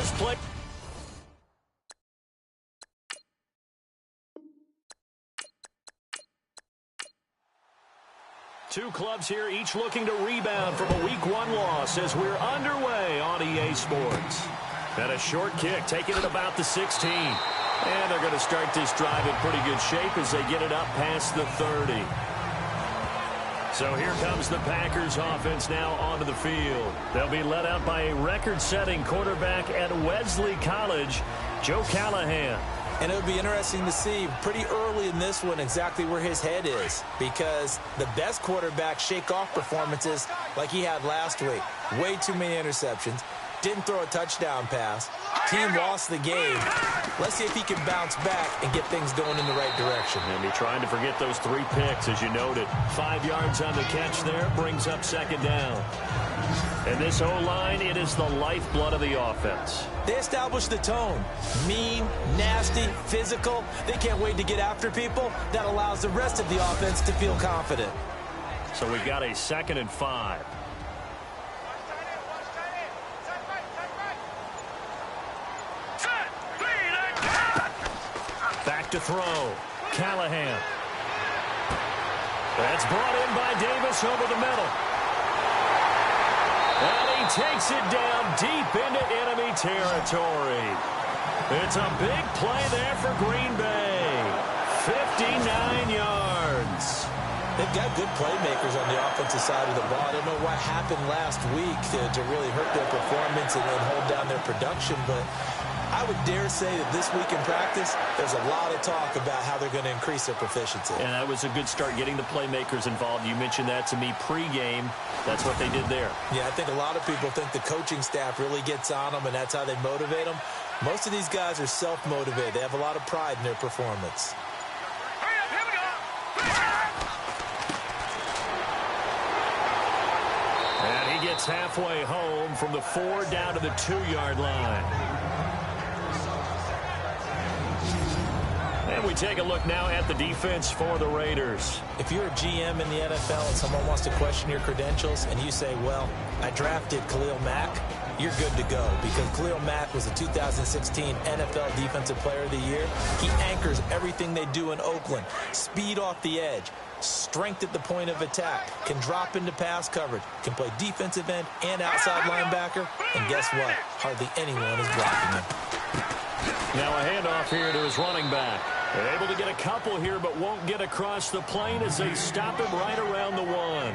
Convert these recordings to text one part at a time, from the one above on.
this play. Two clubs here, each looking to rebound from a Week 1 loss as we're underway on EA Sports. And a short kick, taking it about the 16. And they're going to start this drive in pretty good shape as they get it up past the 30. So here comes the Packers offense now onto the field. They'll be led out by a record-setting quarterback at Wesley College, Joe Callahan. And it would be interesting to see pretty early in this one exactly where his head is, because the best quarterbacks shake off performances like he had last week. Way too many interceptions. Didn't throw a touchdown pass. Team lost the game. Let's see if he can bounce back and get things going in the right direction. And be trying to forget those 3 picks, as you noted. 5 yards on the catch there, brings up second down. And this O-line, it is the lifeblood of the offense. They established the tone. Mean, nasty, physical. They can't wait to get after people. That allows the rest of the offense to feel confident. So we've got a 2nd and 5. Back to throw. Callahan. That's brought in by Davis over the middle. And he takes it down deep into enemy territory. It's a big play there for Green Bay. 59 yards. They've got good playmakers on the offensive side of the ball. I don't know what happened last week to really hurt their performance and then hold down their production, but I would dare say that this week in practice, there's a lot of talk about how they're going to increase their proficiency. And that was a good start, getting the playmakers involved. You mentioned that to me pregame. That's what they did there. Yeah, I think a lot of people think the coaching staff really gets on them, and that's how they motivate them. Most of these guys are self-motivated. They have a lot of pride in their performance. And he gets halfway home from the 4 down to the 2-yard line. And we take a look now at the defense for the Raiders. If you're a GM in the NFL and someone wants to question your credentials and you say, well, I drafted Khalil Mack, you're good to go, because Khalil Mack was the 2016 NFL Defensive Player of the Year. He anchors everything they do in Oakland. Speed off the edge, strength at the point of attack, can drop into pass coverage, can play defensive end and outside linebacker, and guess what? Hardly anyone is blocking him. Now a handoff here to his running back. They're able to get a couple here, but won't get across the plane as they stop him right around the 1.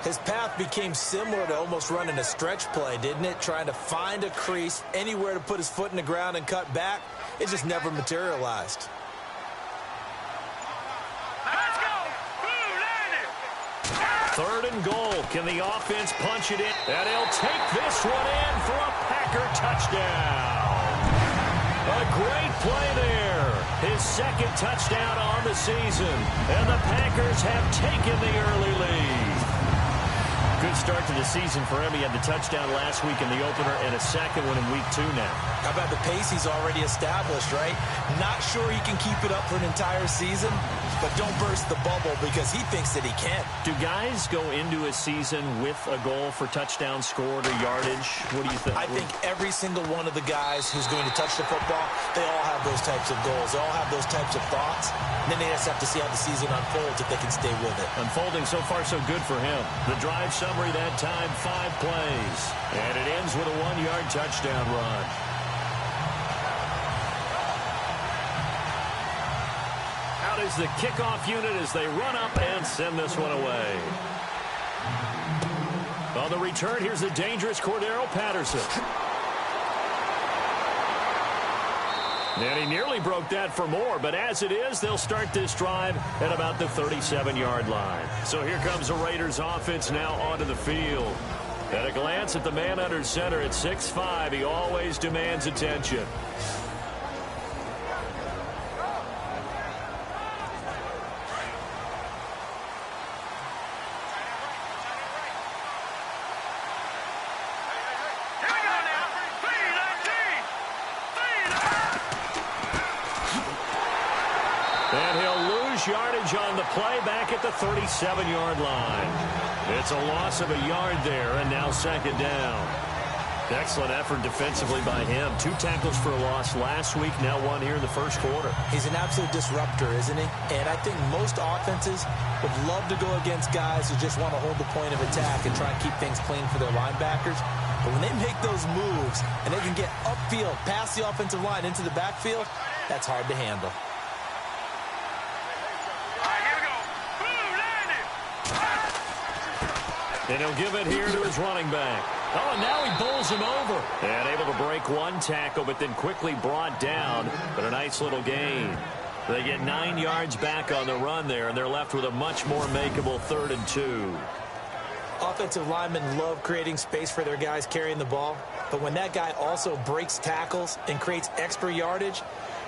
His path became similar to almost running a stretch play, didn't it? Trying to find a crease, anywhere to put his foot in the ground and cut back. It just never materialized. Let's go! 3rd and goal. Can the offense punch it in? And he'll take this one in for a Packer touchdown. A great play there. His 2nd touchdown on the season. And the Packers have taken the early lead. Good start to the season for him. He had the touchdown last week in the opener and a 2nd one in week 2 now. How about the pace he's already established, right? Not sure he can keep it up for an entire season, but don't burst the bubble because he thinks that he can. Do guys go into a season with a goal for touchdown scored or yardage? What do you think? I think every single one of the guys who's going to touch the football, they all have those types of goals. They all have those types of thoughts. And then they just have to see how the season unfolds if they can stay with it. Unfolding so far so good for him. The drive summary that time, 5 plays. And it ends with a 1-yard touchdown run. Out is the kickoff unit as they run up and send this one away. On the return, here's the dangerous Cordero Patterson. And he nearly broke that for more, but as it is, they'll start this drive at about the 37-yard line. So here comes the Raiders offense now onto the field. At a glance at the man under center at 6'5", he always demands attention. And he'll lose yardage on the play back at the 37-yard line. It's a loss of a yard there, and now 2nd down. Excellent effort defensively by him. 2 tackles for a loss last week, now 1 here in the first quarter. He's an absolute disruptor, isn't he? And I think most offenses would love to go against guys who just want to hold the point of attack and try and keep things clean for their linebackers. But when they make those moves and they can get upfield, past the offensive line into the backfield, that's hard to handle. And he'll give it here to his running back. Oh, and now he bowls him over. And able to break 1 tackle, but then quickly brought down. But a nice little gain. They get 9 yards back on the run there, and they're left with a much more makeable 3rd and 2. Offensive linemen love creating space for their guys carrying the ball. But when that guy also breaks tackles and creates extra yardage,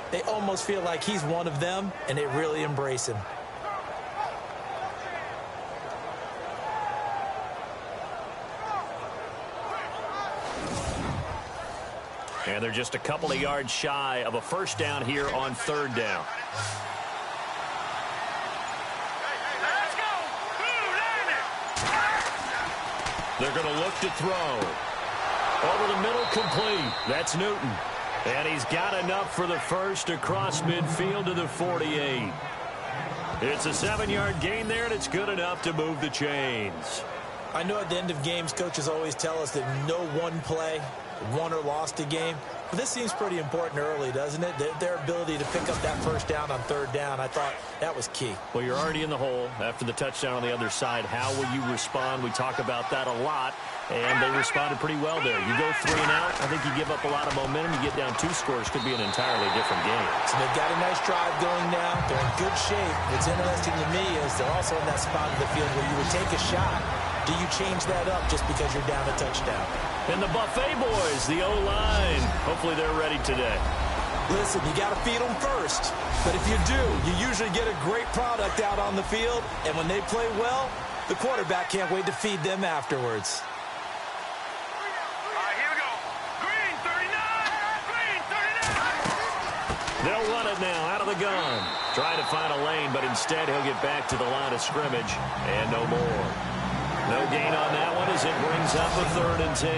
they almost feel like he's one of them, and they really embrace him. And they're just a couple of yards shy of a first down here on 3rd down. They're going to look to throw. Over the middle, complete. That's Newton. And he's got enough for the first across midfield to the 48. It's a 7-yard gain there, and it's good enough to move the chains. I know at the end of games, coaches always tell us that no one play won or lost a game. But this seems pretty important early, doesn't it? Their ability to pick up that first down on 3rd down, I thought that was key. Well, you're already in the hole after the touchdown on the other side. How will you respond? We talk about that a lot, and they responded pretty well there. You go 3 and out, I think you give up a lot of momentum. You get down 2 scores, could be an entirely different game. So they've got a nice drive going now. They're in good shape. What's interesting to me is they're also in that spot of the field where you would take a shot. Do you change that up just because you're down a touchdown? And the Buffet boys, the O-line, hopefully they're ready today. Listen, you got to feed them first. But if you do, you usually get a great product out on the field. And when they play well, the quarterback can't wait to feed them afterwards. All right, here we go. Green 39. Green 39. They'll run it now out of the gun. Trying to find a lane, but instead he'll get back to the line of scrimmage. And no more. No gain on that one as it brings up a 3rd and 10.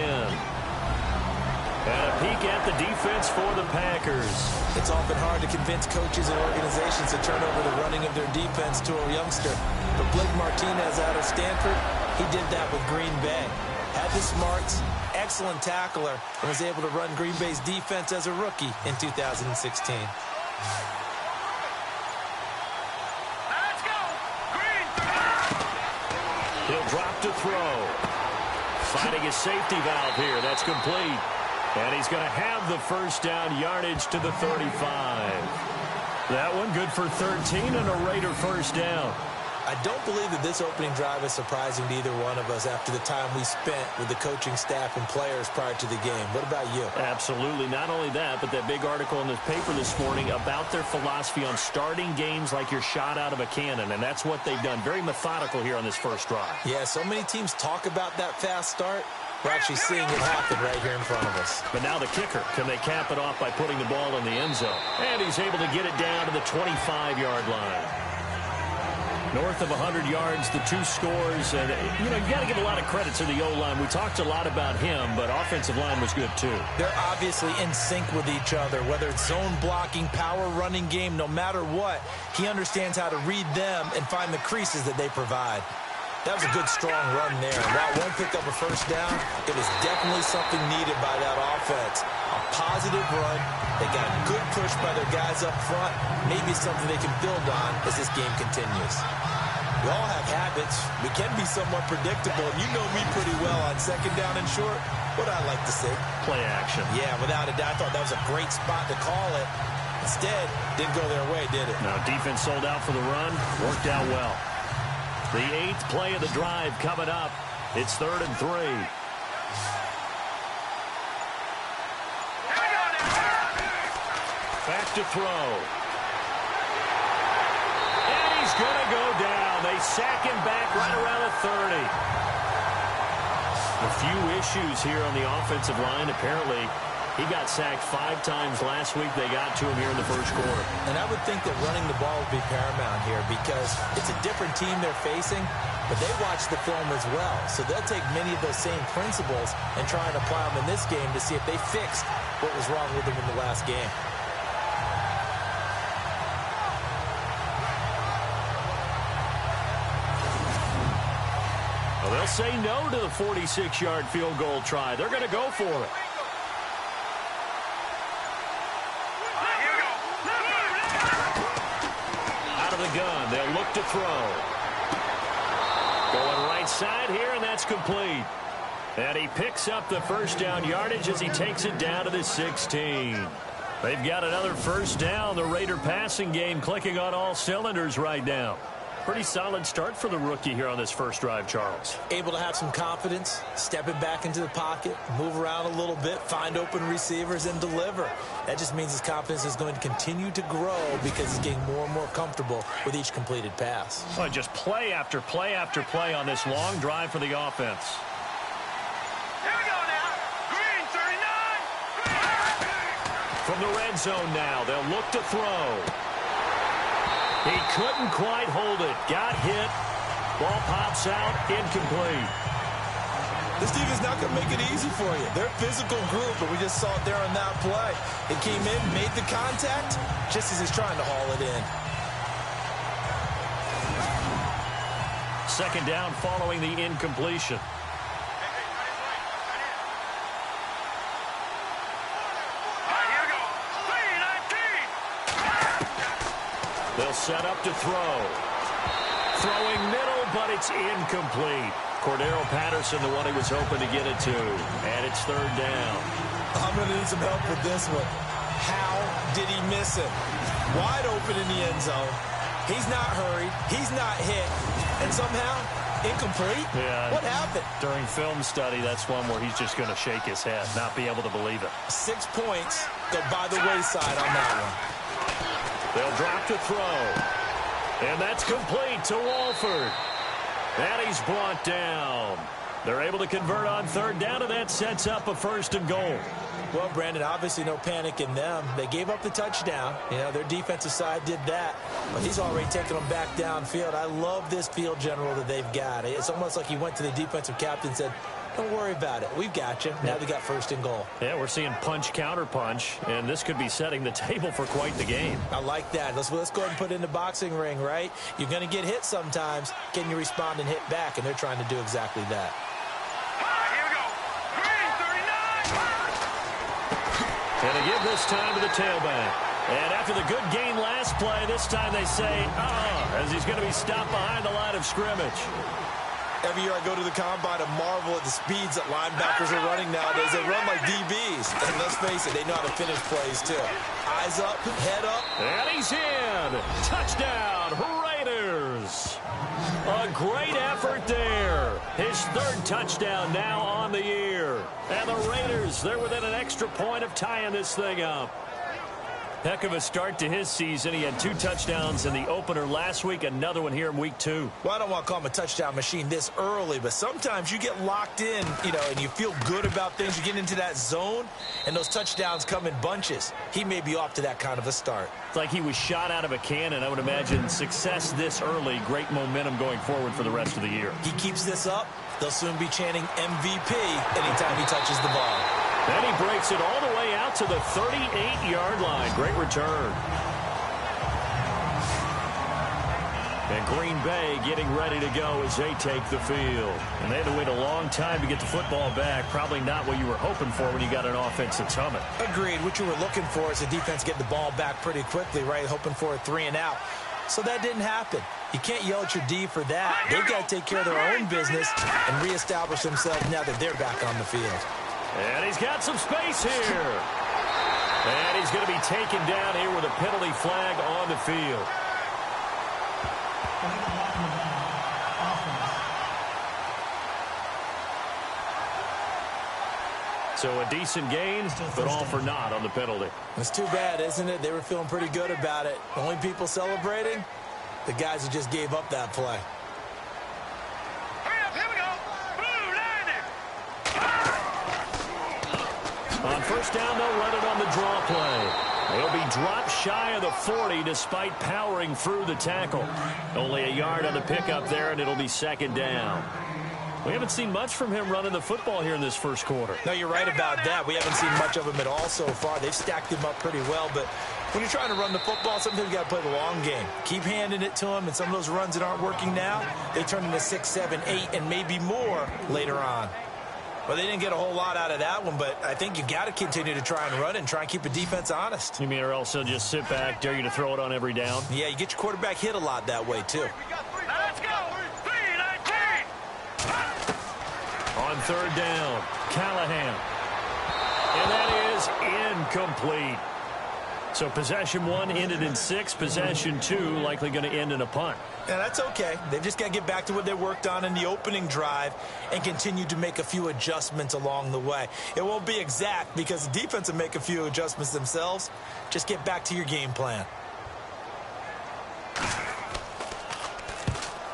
And a peek at the defense for the Packers. It's often hard to convince coaches and organizations to turn over the running of their defense to a youngster. But Blake Martinez out of Stanford, he did that with Green Bay. Had the smarts, excellent tackler, and was able to run Green Bay's defense as a rookie in 2016. He'll drop to throw. Finding his safety valve here. That's complete. And he's going to have the first down yardage to the 35. That one good for 13 and a Raider first down. I don't believe that this opening drive is surprising to either one of us after the time we spent with the coaching staff and players prior to the game. What about you? Absolutely. Not only that, but that big article in the paper this morning about their philosophy on starting games like you're shot out of a cannon, and that's what they've done. Very methodical here on this first drive. Yeah, so many teams talk about that fast start. We're actually seeing it happen right here in front of us. But now the kicker. Can they cap it off by putting the ball in the end zone? And he's able to get it down to the 25-yard line. North of 100 yards, the 2 scores. And, you got to give a lot of credit to the O-line. We talked a lot about him, but offensive line was good too. They're obviously in sync with each other, whether it's zone blocking, power running game, no matter what. He understands how to read them and find the creases that they provide. That was a good, strong run there. While it won't pick up a first down, it was definitely something needed by that offense. A positive run. They got good push by their guys up front. Maybe something they can build on as this game continues. We all have habits. We can be somewhat predictable. And you know me pretty well on 2nd down and short. What I like to see. Play action. Yeah, without a doubt. I thought that was a great spot to call it. Instead, didn't go their way, did it? Now, defense sold out for the run. Worked out well. The 8th play of the drive coming up. It's 3rd and 3. Back to throw. And he's going to go down. They sack him back right around the 30. A few issues here on the offensive line. Apparently, He got sacked 5 times last week. They got to him here in the first quarter. And I would think that running the ball would be paramount here because it's a different team they're facing, but they watch the film as well. So they'll take many of those same principles and try and apply them in this game to see if they fixed what was wrong with them in the last game. Well, they'll say no to the 46-yard field goal try. They're going to go for it. Out of the gun, they'll look to throw. Going right side here, and that's complete. And he picks up the first down yardage as he takes it down to the 16. They've got another first down. The Raider passing game clicking on all cylinders right now. Pretty solid start for the rookie here on this first drive, Charles. Able to have some confidence, stepping back into the pocket, move around a little bit, find open receivers, and deliver. That just means his confidence is going to continue to grow because he's getting more and more comfortable with each completed pass. Well, just play after play after play on this long drive for the offense. Here we go now. Green, 39. From the red zone now, they'll look to throw. He couldn't quite hold it. Got hit. Ball pops out. Incomplete. This defense is not going to make it easy for you. They're a physical group, but we just saw it there on that play. It came in, made the contact, just as he's trying to haul it in. Second down following the incompletion. They'll set up to throw. Throwing middle, but it's incomplete. Cordero Patterson, the one he was hoping to get it to. And it's third down. I'm going to need some help with this one. How did he miss it? Wide open in the end zone. He's not hurried. He's not hit. And somehow, incomplete? Yeah. What happened? During film study, that's one where he's just going to shake his head, not be able to believe it. 6 points go by the wayside on that one. They'll drop to throw. And that's complete to Walford. And he's brought down. They're able to convert on third down, and that sets up a first and goal. Well, Brandon, obviously no panic in them. They gave up the touchdown. You know, their defensive side did that. But he's already taken them back downfield. I love this field general that they've got. It's almost like he went to the defensive captain and said, don't worry about it. We've got you. Now they got first and goal. Yeah, we're seeing punch, counter punch, and this could be setting the table for quite the game. I like that. Let's go ahead and put it in the boxing ring, right? You're going to get hit sometimes. Can you respond and hit back? And they're trying to do exactly that. Here we go. Green, 39. And they give this time to the tailback. And after the good gain last play, this time they say, as he's going to be stopped behind the line of scrimmage. Every year I go to the combine and marvel at the speeds that linebackers are running nowadays. They run like DBs. And let's face it, they know how to finish plays too. Eyes up, head up. And he's in. Touchdown, Raiders. A great effort there. His third touchdown now on the year. And the Raiders, they're within an extra point of tying this thing up. Heck of a start to his season. He had 2 touchdowns in the opener last week, another one here in week 2. Well, I don't want to call him a touchdown machine this early, but sometimes you get locked in, and you feel good about things. You get into that zone, and those touchdowns come in bunches. He may be off to that kind of a start. It's like he was shot out of a cannon. I would imagine success this early, great momentum going forward for the rest of the year. He keeps this up, they'll soon be chanting MVP anytime he touches the ball. And he breaks it all the way out to the 38-yard line. Great return. And Green Bay getting ready to go as they take the field. And they had to wait a long time to get the football back. Probably not what you were hoping for when you got an offense that's humming. Agreed. What you were looking for is the defense get the ball back pretty quickly, right? Hoping for a 3 and out. So that didn't happen. You can't yell at your D for that. They've got to take care of their own business and reestablish themselves now that they're back on the field. And he's got some space here. And he's going to be taken down here with a penalty flag on the field. So a decent gain, but all for naught on the penalty. It's too bad, isn't it? They were feeling pretty good about it. The only people celebrating, the guys who just gave up that play. Hurry up, here we go. Blue line On first down, they'll run it on the draw play. They'll be dropped shy of the 40 despite powering through the tackle. Only a yard on the pickup there, and it'll be second down. We haven't seen much from him running the football here in this first quarter. No, you're right about that. We haven't seen much of him at all so far. They've stacked him up pretty well, but when you're trying to run the football, sometimes you got to play the long game. Keep handing it to him, and some of those runs that aren't working now, they turn into 6, 7, 8, and maybe more later on. Well, they didn't get a whole lot out of that one, but I think you got to continue to try and run and try and keep a defense honest. You mean or else they'll just sit back, dare you to throw it on every down? Yeah, you get your quarterback hit a lot that way, too. Let's go. 3-19. On third down, Callahan. And that is incomplete. So possession 1 ended in 6. Possession 2 likely going to end in a punt. Yeah, that's okay. They've just got to get back to what they worked on in the opening drive and continue to make a few adjustments along the way. It won't be exact because the defense will make a few adjustments themselves. Just get back to your game plan.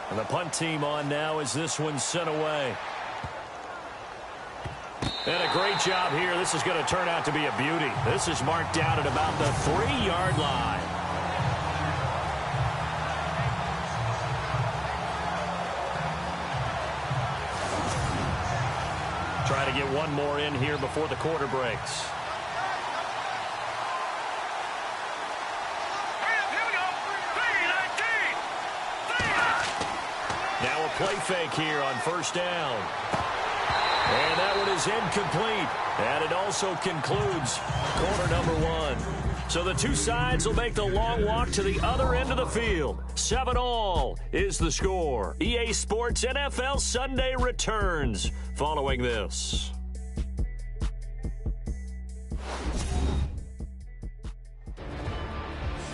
And the punt team on now as this one's sent away. And a great job here. This is going to turn out to be a beauty. This is marked down at about the 3-yard line. Try to get one more in here before the quarter breaks. Here we go. 3-19. Now a play fake here on first down. And that one is incomplete. And it also concludes quarter number 1. So the two sides will make the long walk to the other end of the field. 7-all is the score. EA Sports NFL Sunday returns following this.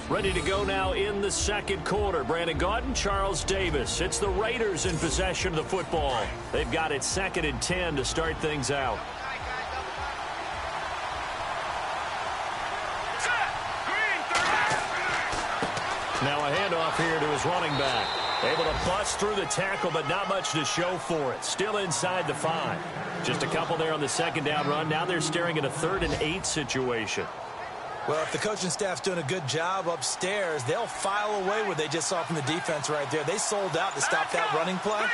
Ready to go now in the second quarter. Brandon Gaudin, Charles Davis. It's the Raiders in possession of the football. They've got it 2nd and 10 to start things out. Now a handoff here to his running back. Able to bust through the tackle, but not much to show for it. Still inside the 5. Just a couple there on the second down run. Now they're staring at a 3rd and 8 situation. Well, if the coaching staff's doing a good job upstairs, they'll file away what they just saw from the defense right there. They sold out to stop that running play.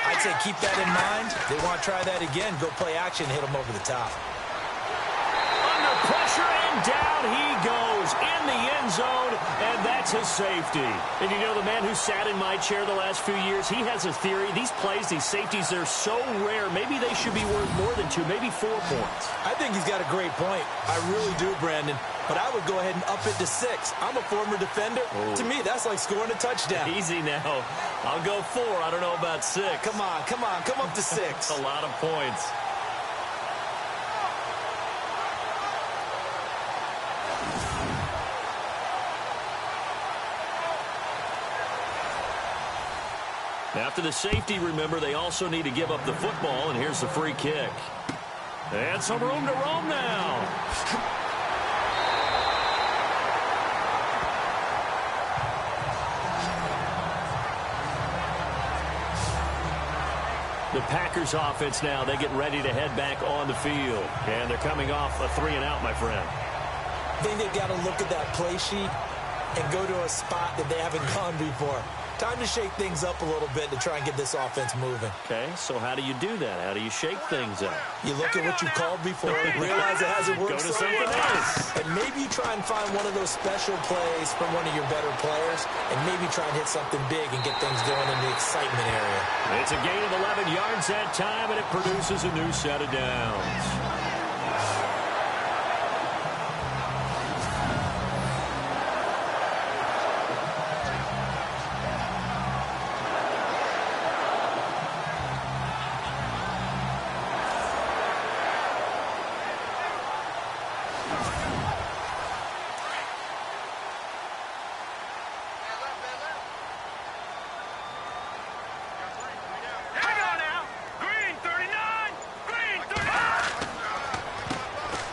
I'd say keep that in mind. They want to try that again. Go play action, hit them over the top. Under pressure, and down he goes in the end zone, and that's his safety. And you know, the man who sat in my chair the last few years, he has a theory. These plays, these safeties, they're so rare. Maybe they should be worth more than 2, maybe 4 points. I think he's got a great point. I really do, Brandon. But I would go ahead and up it to 6. I'm a former defender. To me, that's like scoring a touchdown. Easy now. I'll go 4. I don't know about 6. Come on. Come up to 6. A lot of points. After the safety, remember, they also need to give up the football, and here's the free kick. And some room to roam now. The Packers offense now, they get ready to head back on the field. And thee coming off a 3-and-out, my friend. I think they've got to look at that play sheet and go to a spot that they haven't gone before. Time to shake things up a little bit to try and get this offense moving. Okay, so how do you do that? How do you shake things up? You look at what you called before, realize it hasn't worked Go to so something well, else. and maybe you try and find one of those special plays from one of your better players, and maybe try and hit something big and get things going in the excitement area. It's a gain of 11 yards that time, and it produces a new set of downs.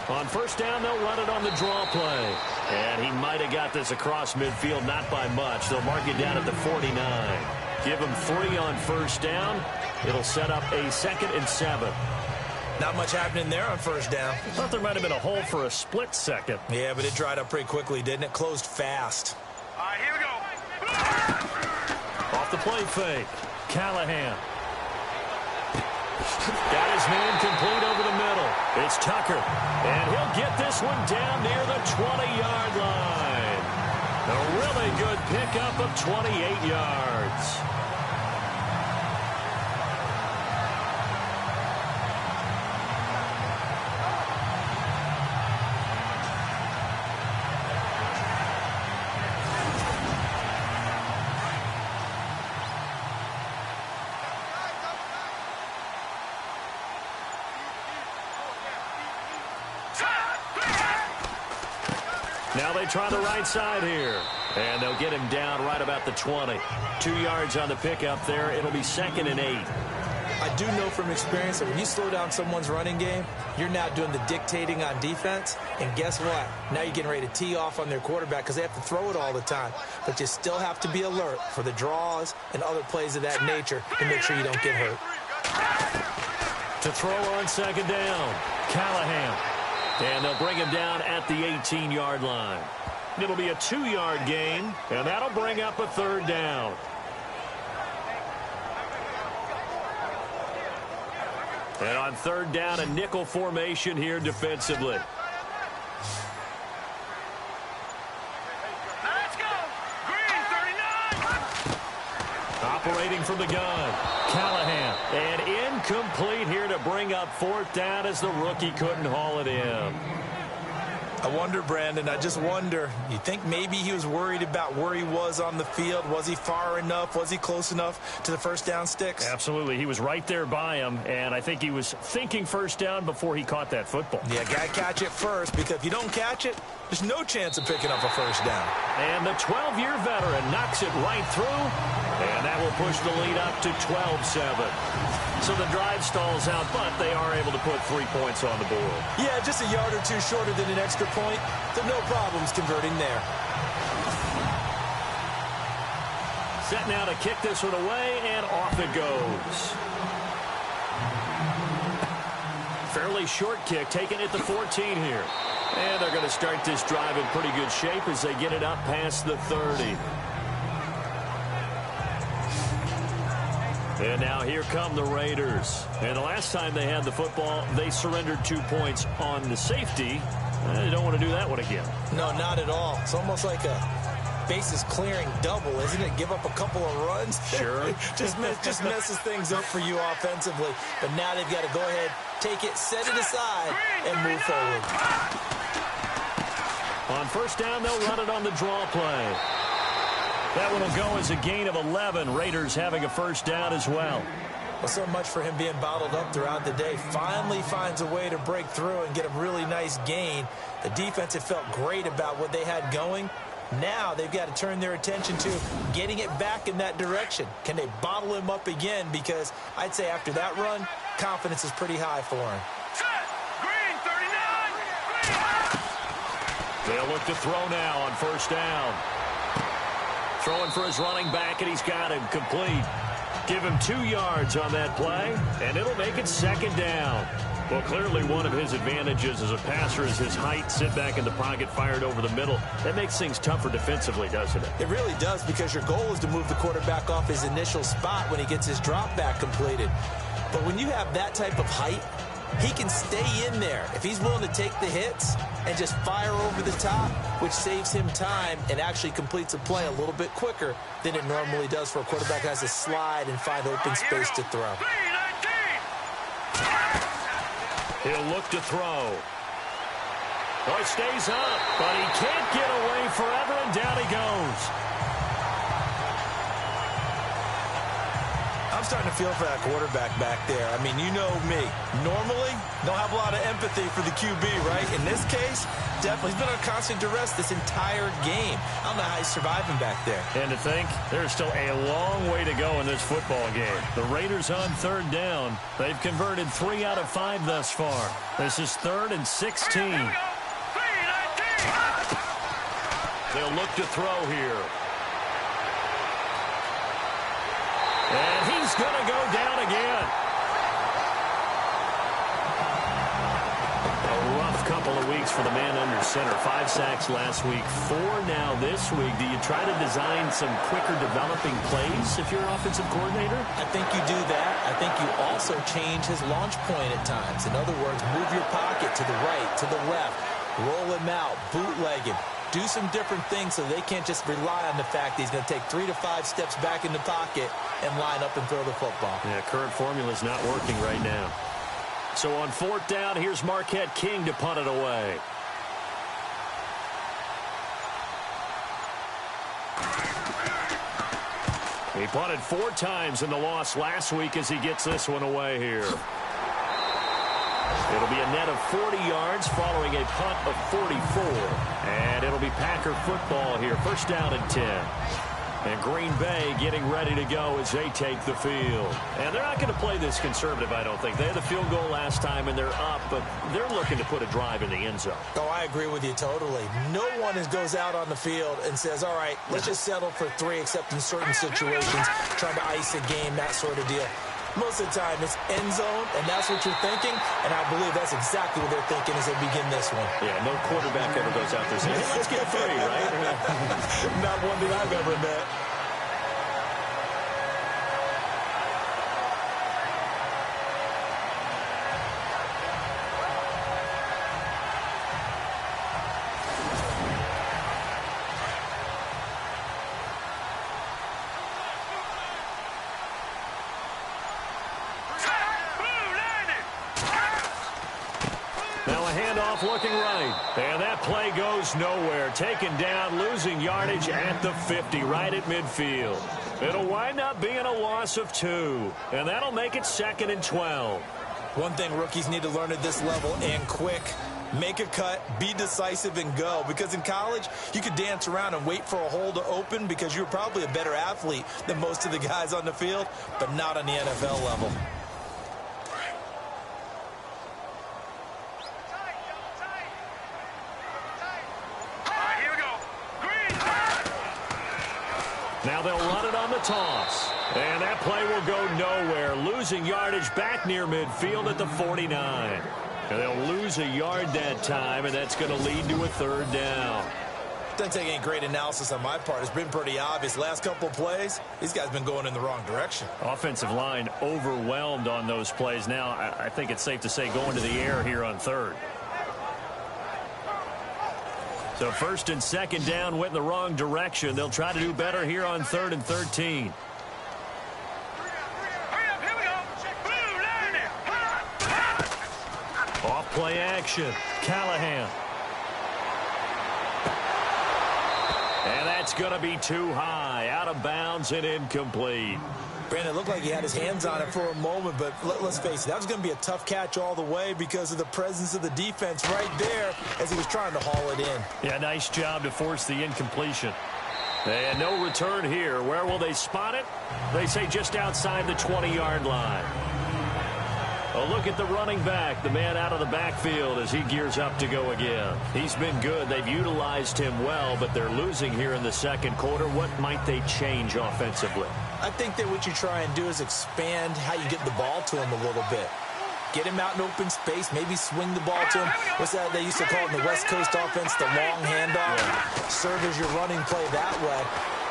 On first down, they'll run it on the draw play. And he might have got this across midfield, not by much. They'll mark it down at the 49. Give him 3 on first down. It'll set up a 2nd and 7. Not much happening there on first down. Thought there might have been a hole for a split second. Yeah, but it dried up pretty quickly, didn't it? Closed fast. All right, here we go. Off the play fake. Callahan. Got his man complete over the middle. It's Tucker. And he'll get this one down near the 20-yard line. A really good pickup of 28 yards. Now they try the right side here. And they'll get him down right about the 20. 2 yards on the pickup there. It'll be 2nd and 8. I do know from experience that when you slow down someone's running game, you're now doing the dictating on defense. And guess what? Now you're getting ready to tee off on their quarterback because they have to throw it all the time. But you still have to be alert for the draws and other plays of that nature to make sure you don't get hurt. To throw on 2nd down, Callahan. And they'll bring him down at the 18-yard line. It'll be a 2-yard gain, and that'll bring up a 3rd down. And on 3rd down, a nickel formation here defensively. Let's go. Green, 39. Operating from the gun, Callahan. And incomplete here to bring up 4th down as the rookie couldn't haul it in. I wonder, Brandon, I just wonder, you think maybe he was worried about where he was on the field? Was he far enough? Was he close enough to the first down sticks? Absolutely. He was right there by him, and I think he was thinking first down before he caught that football. Yeah, got to catch it first, because if you don't catch it, there's no chance of picking up a first down. And the 12-year veteran knocks it right through, and that will push the lead up to 12-7. So the drive stalls out, but they are able to put 3 points on the board. Yeah, just a yard or two shorter than an extra point, so no problems converting there. Set now to kick this one away, and off it goes. Fairly short kick, taking it to 14 here. And they're going to start this drive in pretty good shape as they get it up past the 30. And now here come the Raiders. And the last time they had the football, they surrendered 2 points on the safety. They don't want to do that one again. No, not at all. It's almost like a bases clearing double, isn't it? Give up a couple of runs. Sure. just messes things up for you offensively. But now they've got to go ahead, take it, set it aside, and move forward. On first down, they'll run it on the draw play. That one will go as a gain of 11. Raiders having a first down as well. Well, so much for him being bottled up throughout the day. Finally finds a way to break through and get a really nice gain. The defense had felt great about what they had going. Now they've got to turn their attention to getting it back in that direction. Can they bottle him up again? Because I'd say after that run, confidence is pretty high for him. Green, 39. They'll look to throw now on first down. Throwing for his running back, and he's got him complete. Give him 2 yards on that play, and it'll make it 2nd down. Well, clearly one of his advantages as a passer is his height. Sit back in the pocket, fired over the middle. That makes things tougher defensively, doesn't it? It really does, because your goal is to move the quarterback off his initial spot when he gets his drop back completed. But when you have that type of height, he can stay in there if he's willing to take the hits and just fire over the top, which saves him time and actually completes a play a little bit quicker than it normally does for a quarterback who has to slide and find open space to throw. He'll look to throw. Oh, it stays up, but he can't get away forever, and down he goes. I'm starting to feel for that quarterback back there. I mean, you know me. Normally, don't have a lot of empathy for the QB, right? In this case, definitely. He's been under constant duress this entire game. I don't know how he's surviving back there. And to think, there's still a long way to go in this football game. The Raiders on 3rd down. They've converted 3 out of 5 thus far. This is 3rd and 16. They'll look to throw here. And he's going to go down again. couple of weeks for the man under center. 5 sacks last week, 4 now this week. Do you try to design some quicker developing plays if you're an offensive coordinator? I think you do that. I think you also change his launch point at times. In other words, move your pocket to the right, to the left, roll him out, bootleg him. Do some different things so they can't just rely on the fact that he's going to take 3 to 5 steps back in the pocket and line up and throw the football. Yeah, current formula is not working right now. So on 4th down, here's Marquette King to punt it away. He punted 4 times in the loss last week as he gets this one away here. It'll be a net of 40 yards following a punt of 44. And it'll be Packer football here. 1st down and 10. And Green Bay getting ready to go as they take the field. And they're not going to play this conservative, I don't think. They had the field goal last time, and they're up, but they're looking to put a drive in the end zone. Oh, I agree with you totally. No one goes out on the field and says, all right, let's just settle for 3, except in certain situations, trying to ice a game, that sort of deal. Most of the time, it's end zone, and that's what you're thinking, and I believe that's exactly what they're thinking as they begin this one. Yeah, no quarterback ever goes out there saying, hey, let's get 3, right? Not one that I've ever met. Looking right, and that play goes nowhere. Taken down, losing yardage at the 50, right at midfield. It'll wind up being a loss of 2, and that'll make it 2nd and 12. One thing rookies need to learn at this level, and quick, make a cut, be decisive, and go. Because in college, you could dance around and wait for a hole to open because you're probably a better athlete than most of the guys on the field, but not on the NFL level. Now they'll run it on the toss. And that play will go nowhere. Losing yardage back near midfield at the 49. And they'll lose a yard that time, and that's going to lead to a 3rd down. Doesn't take any great analysis on my part. It's been pretty obvious. Last couple of plays, these guys been going in the wrong direction. Offensive line overwhelmed on those plays. Now, I think it's safe to say going to the air here on 3rd. So 1st and 2nd down went in the wrong direction. They'll try to do better here on 3rd and 13. Off play action. Callahan. And that's going to be too high. Out of bounds and incomplete. Brandon, it looked like he had his hands on it for a moment, but let's face it, that was going to be a tough catch all the way because of the presence of the defense right there as he was trying to haul it in. Yeah, nice job to force the incompletion. And no return here. Where will they spot it? They say just outside the 20-yard line. A look at the running back, the man out of the backfield as he gears up to go again. He's been good. They've utilized him well, but they're losing here in the 2nd quarter. What might they change offensively? I think that what you try and do is expand how you get the ball to him a little bit. Get him out in open space, maybe swing the ball to him. What's that they used to call it in the West Coast offense, the long handoff? Serve as your running play that way,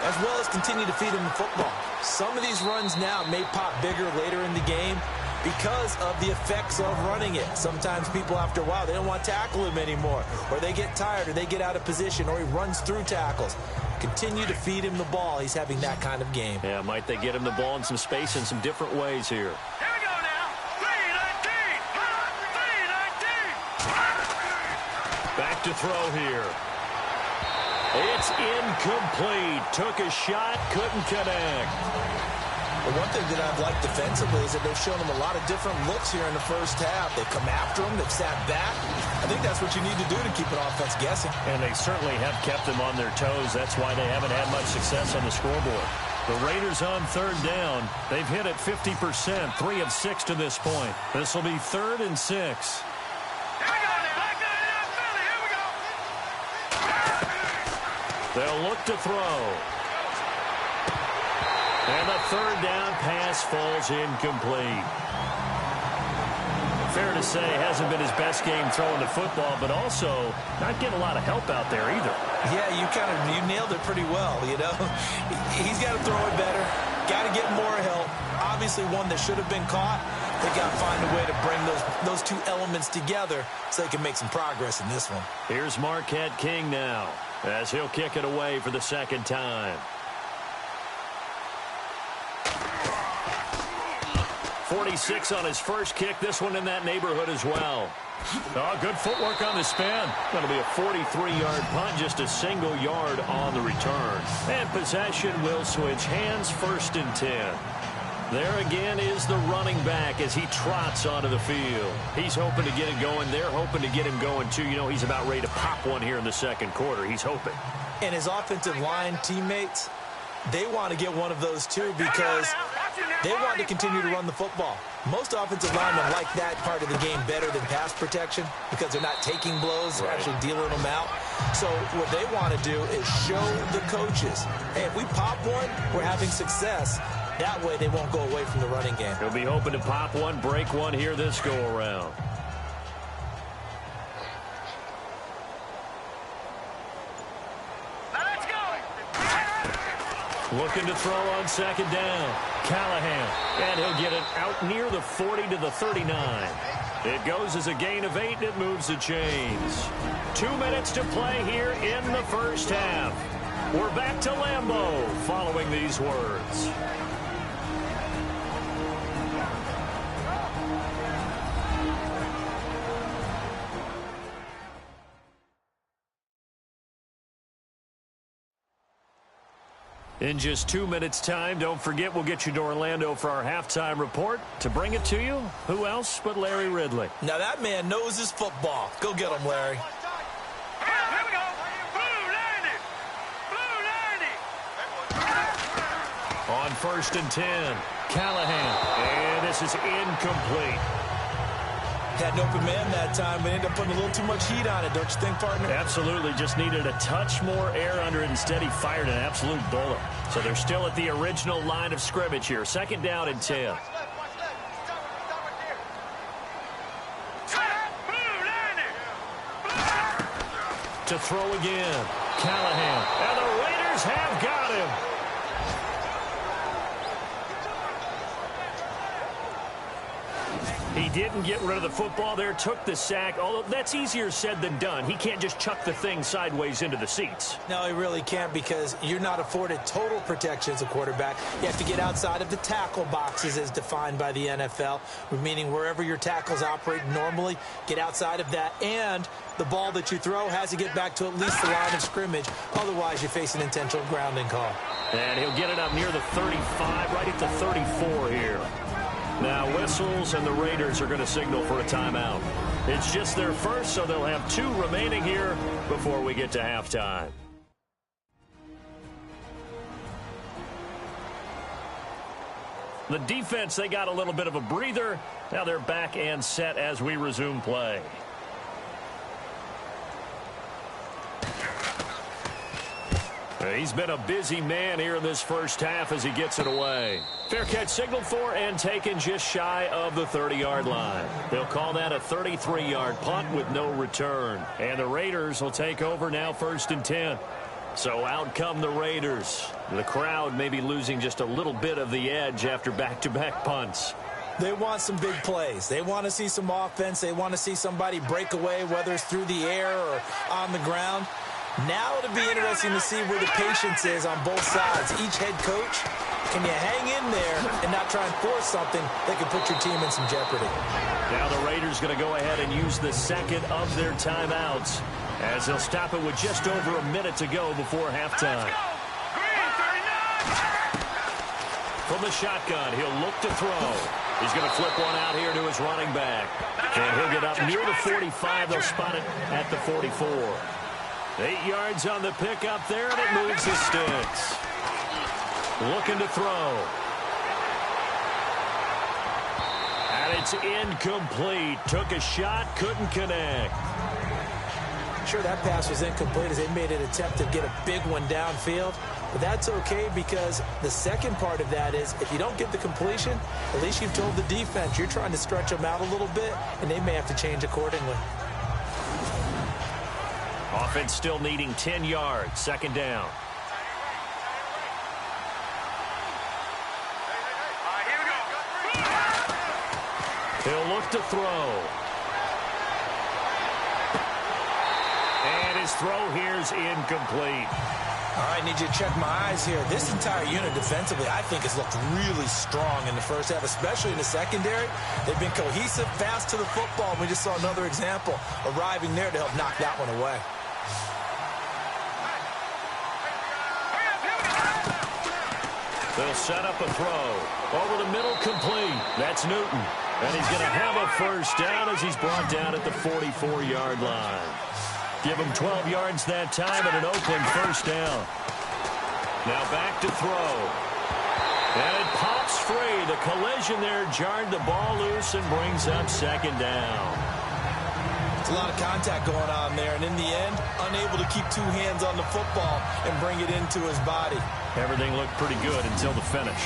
as well as continue to feed him the football. Some of these runs now may pop bigger later in the game because of the effects of running it. Sometimes people, after a while, they don't want to tackle him anymore, or they get tired, or they get out of position, or he runs through tackles. Continue to feed him the ball. He's having that kind of game. Yeah, might they get him the ball in some space in some different ways here. Here we go now. 3-19. Back to throw here. It's incomplete. Took a shot, couldn't connect. Well, one thing that I've liked defensively is that they've shown him a lot of different looks here in the first half. They've come after him. They've sat back. I think that's what you need to do to keep an offense guessing. And they certainly have kept them on their toes. That's why they haven't had much success on the scoreboard. The Raiders on 3rd down. They've hit it 50%, 3 of 6 to this point. This will be 3rd and 6. Here we go now. Back to Philly. Here we go. They'll look to throw. And the 3rd down pass falls incomplete. Fair to say, hasn't been his best game throwing the football, but also not getting a lot of help out there either. Yeah, you nailed it pretty well, you know. He's got to throw it better, got to get more help. Obviously one that should have been caught. They got to find a way to bring those two elements together so they can make some progress in this one. Here's Marquette King now as he'll kick it away for the second time. 46 on his first kick. This one in that neighborhood as well. Oh, good footwork on the spin. That'll be a 43-yard punt, just a single yard on the return. And possession will switch hands, 1st and 10. There again is the running back as he trots onto the field. He's hoping to get it going. They're hoping to get him going, too. You know, he's about ready to pop one here in the second quarter. He's hoping. And his offensive line teammates, they want to get one of those, too, because they want to continue to run the football. Most offensive linemen like that part of the game better than pass protection because they're not taking blows, they're actually dealing them out. So what they want to do is show the coaches, hey, if we pop one, we're having success. That way they won't go away from the running game. He'll be hoping to pop one, break one here this go-around. Let's go. Looking to throw on second down. Callahan, and he'll get it out near the 40 to the 39. It goes as a gain of 8, and it moves the chains. 2 minutes to play here in the first half. We're back to Lambeau following these words. In just 2 minutes' time, don't forget we'll get you to Orlando for our halftime report. To bring it to you, who else but Larry Ridley? Now that man knows his football. Go get him, Larry. Here we go. Blue Landy. Blue Landy. On 1st and 10, Callahan, and this is incomplete. Had an open man that time, but ended up putting a little too much heat on it, don't you think, partner? Absolutely. Just needed a touch more air under it. Instead, he fired an absolute bullet. So they're still at the original line of scrimmage here. 2nd down and 10. To throw again. Callahan. And the Raiders have got him. He didn't get rid of the football there, took the sack, although that's easier said than done. He can't just chuck the thing sideways into the seats. No, he really can't because you're not afforded total protection as a quarterback. You have to get outside of the tackle boxes as defined by the NFL, meaning wherever your tackles operate normally, get outside of that, and the ball that you throw has to get back to at least the line of scrimmage. Otherwise, you face an intentional grounding call. And he'll get it up near the 35, right at the 34 here. Now whistles, and the Raiders are going to signal for a timeout. It's just their first, so they'll have 2 remaining here before we get to halftime. The defense, they got a little bit of a breather. Now they're back and set as we resume play. He's been a busy man here in this first half as he gets it away. Fair catch signaled for and taken just shy of the 30-yard line. They'll call that a 33-yard punt with no return. And the Raiders will take over now 1st and 10. So out come the Raiders. The crowd may be losing just a little bit of the edge after back-to-back punts. They want some big plays. They want to see some offense. They want to see somebody break away, whether it's through the air or on the ground. Now it'll be interesting to see where the patience is on both sides. Each head coach, can you hang in there and not try and force something that could put your team in some jeopardy? Now the Raiders going to go ahead and use the second of their timeouts as they'll stop it with just over a minute to go before halftime. From the shotgun, he'll look to throw. He's going to flip one out here to his running back. And he'll get up near the 45. They'll spot it at the 44. 8 yards on the pickup there, and it moves the sticks. Looking to throw. And it's incomplete. Took a shot, couldn't connect. Sure, that pass was incomplete as they made an attempt to get a big one downfield. But that's okay, because the second part of that is if you don't get the completion, at least you've told the defense you're trying to stretch them out a little bit, and they may have to change accordingly. Offense still needing 10 yards. Second down. He'll look to throw. And his throw here's incomplete. All right, need you to check my eyes here. This entire unit defensively, I think, has looked really strong in the first half, especially in the secondary. They've been cohesive, fast to the football. We just saw another example arriving there to help knock that one away. They'll set up a throw. Over the middle, complete. That's Newton. And he's going to have a first down as he's brought down at the 44-yard line. Give him 12 yards that time and an Oakland first down. Now back to throw. And it pops free. The collision there jarred the ball loose and brings up second down. It's a lot of contact going on there, and in the end, unable to keep two hands on the football and bring it into his body. Everything looked pretty good until the finish.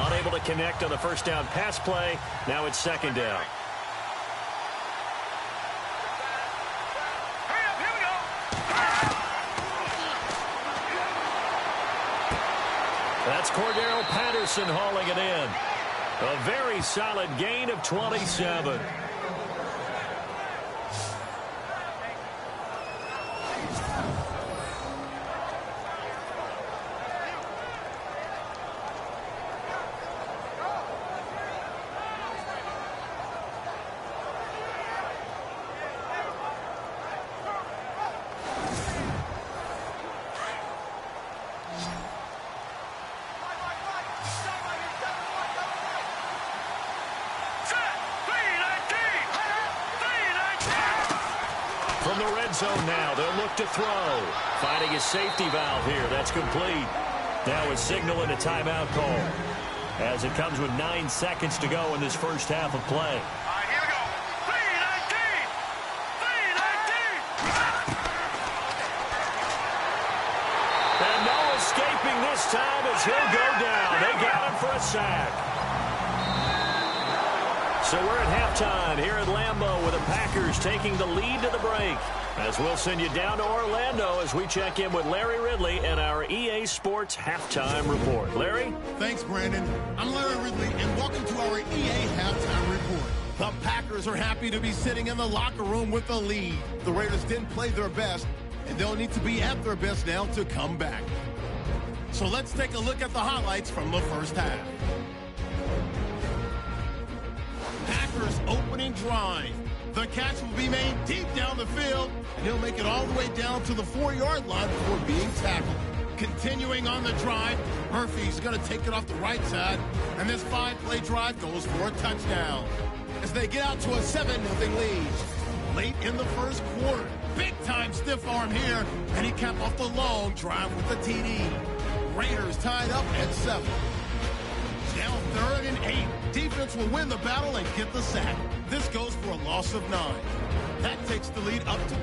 Unable to connect on the first down pass play. Now it's second down. That's Cordero Patterson hauling it in. A very solid gain of 27. From the red zone now, they'll look to throw. Finding his safety valve here. That's complete. Now it's signaling a timeout call, as it comes with 9 seconds to go in this first half of play. All right, here we go. 3-19. 3-19. And no escaping this time as he'll go down. They got him for a sack. So we're at halftime here at Lambeau with the Packers taking the lead to the break. As we'll send you down to Orlando as we check in with Larry Ridley and our EA Sports Halftime Report. Larry? Thanks, Brandon. I'm Larry Ridley, and welcome to our EA Halftime Report. The Packers are happy to be sitting in the locker room with the lead. The Raiders didn't play their best, and they'll need to be at their best now to come back. So let's take a look at the highlights from the first half. Packers opening drive. The catch will be made deep down the field, and he'll make it all the way down to the 4-yard line before being tackled. Continuing on the drive, Murphy's going to take it off the right side, and this 5-play drive goes for a touchdown. As they get out to a 7-0 lead. Late in the first quarter, big-time stiff arm here, and he capped off the long drive with the TD. Raiders tied up at 7. Now 3rd and 8. Defense will win the battle and get the sack. This goes for a loss of 9. That takes the lead up to 2.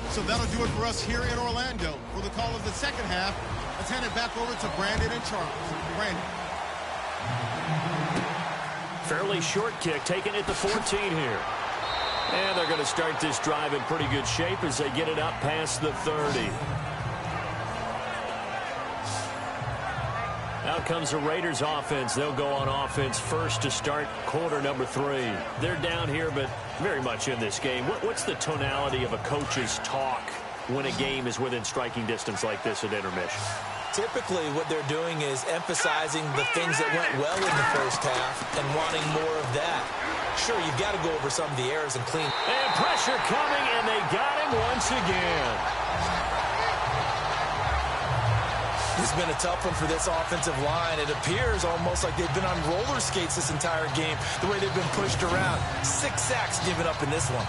So that'll do it for us here in Orlando. For the call of the second half, let's hand it back over to Brandon and Charles. Brandon. Fairly short kick, taken at the 14 here. And they're going to start this drive in pretty good shape as they get it up past the 30. Out comes the Raiders offense. They'll go on offense first to start quarter number 3. They're down here, but very much in this game. What's the tonality of a coach's talk when a game is within striking distance like this at intermission? Typically, what they're doing is emphasizing the things that went well in the first half and wanting more of that. Sure, you've got to go over some of the errors and clean. And pressure coming, and they got him once again. It's been a tough one for this offensive line. It appears almost like they've been on roller skates this entire game, the way they've been pushed around. 6 sacks given up in this one.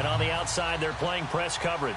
And on the outside, they're playing press coverage.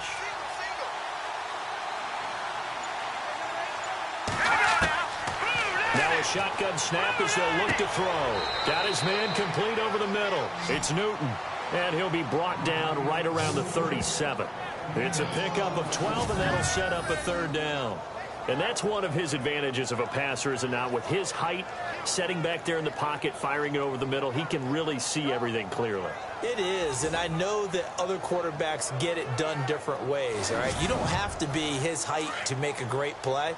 Now a shotgun snap as they'll look to throw. Got his man complete over the middle. It's Newton. And he'll be brought down right around the 37. It's a pickup of 12, and that'll set up a third down. And that's one of his advantages of a passer, is it not? With his height, setting back there in the pocket, firing it over the middle, he can really see everything clearly. It is, and I know that other quarterbacks get it done different ways, all right? You don't have to be his height to make a great play,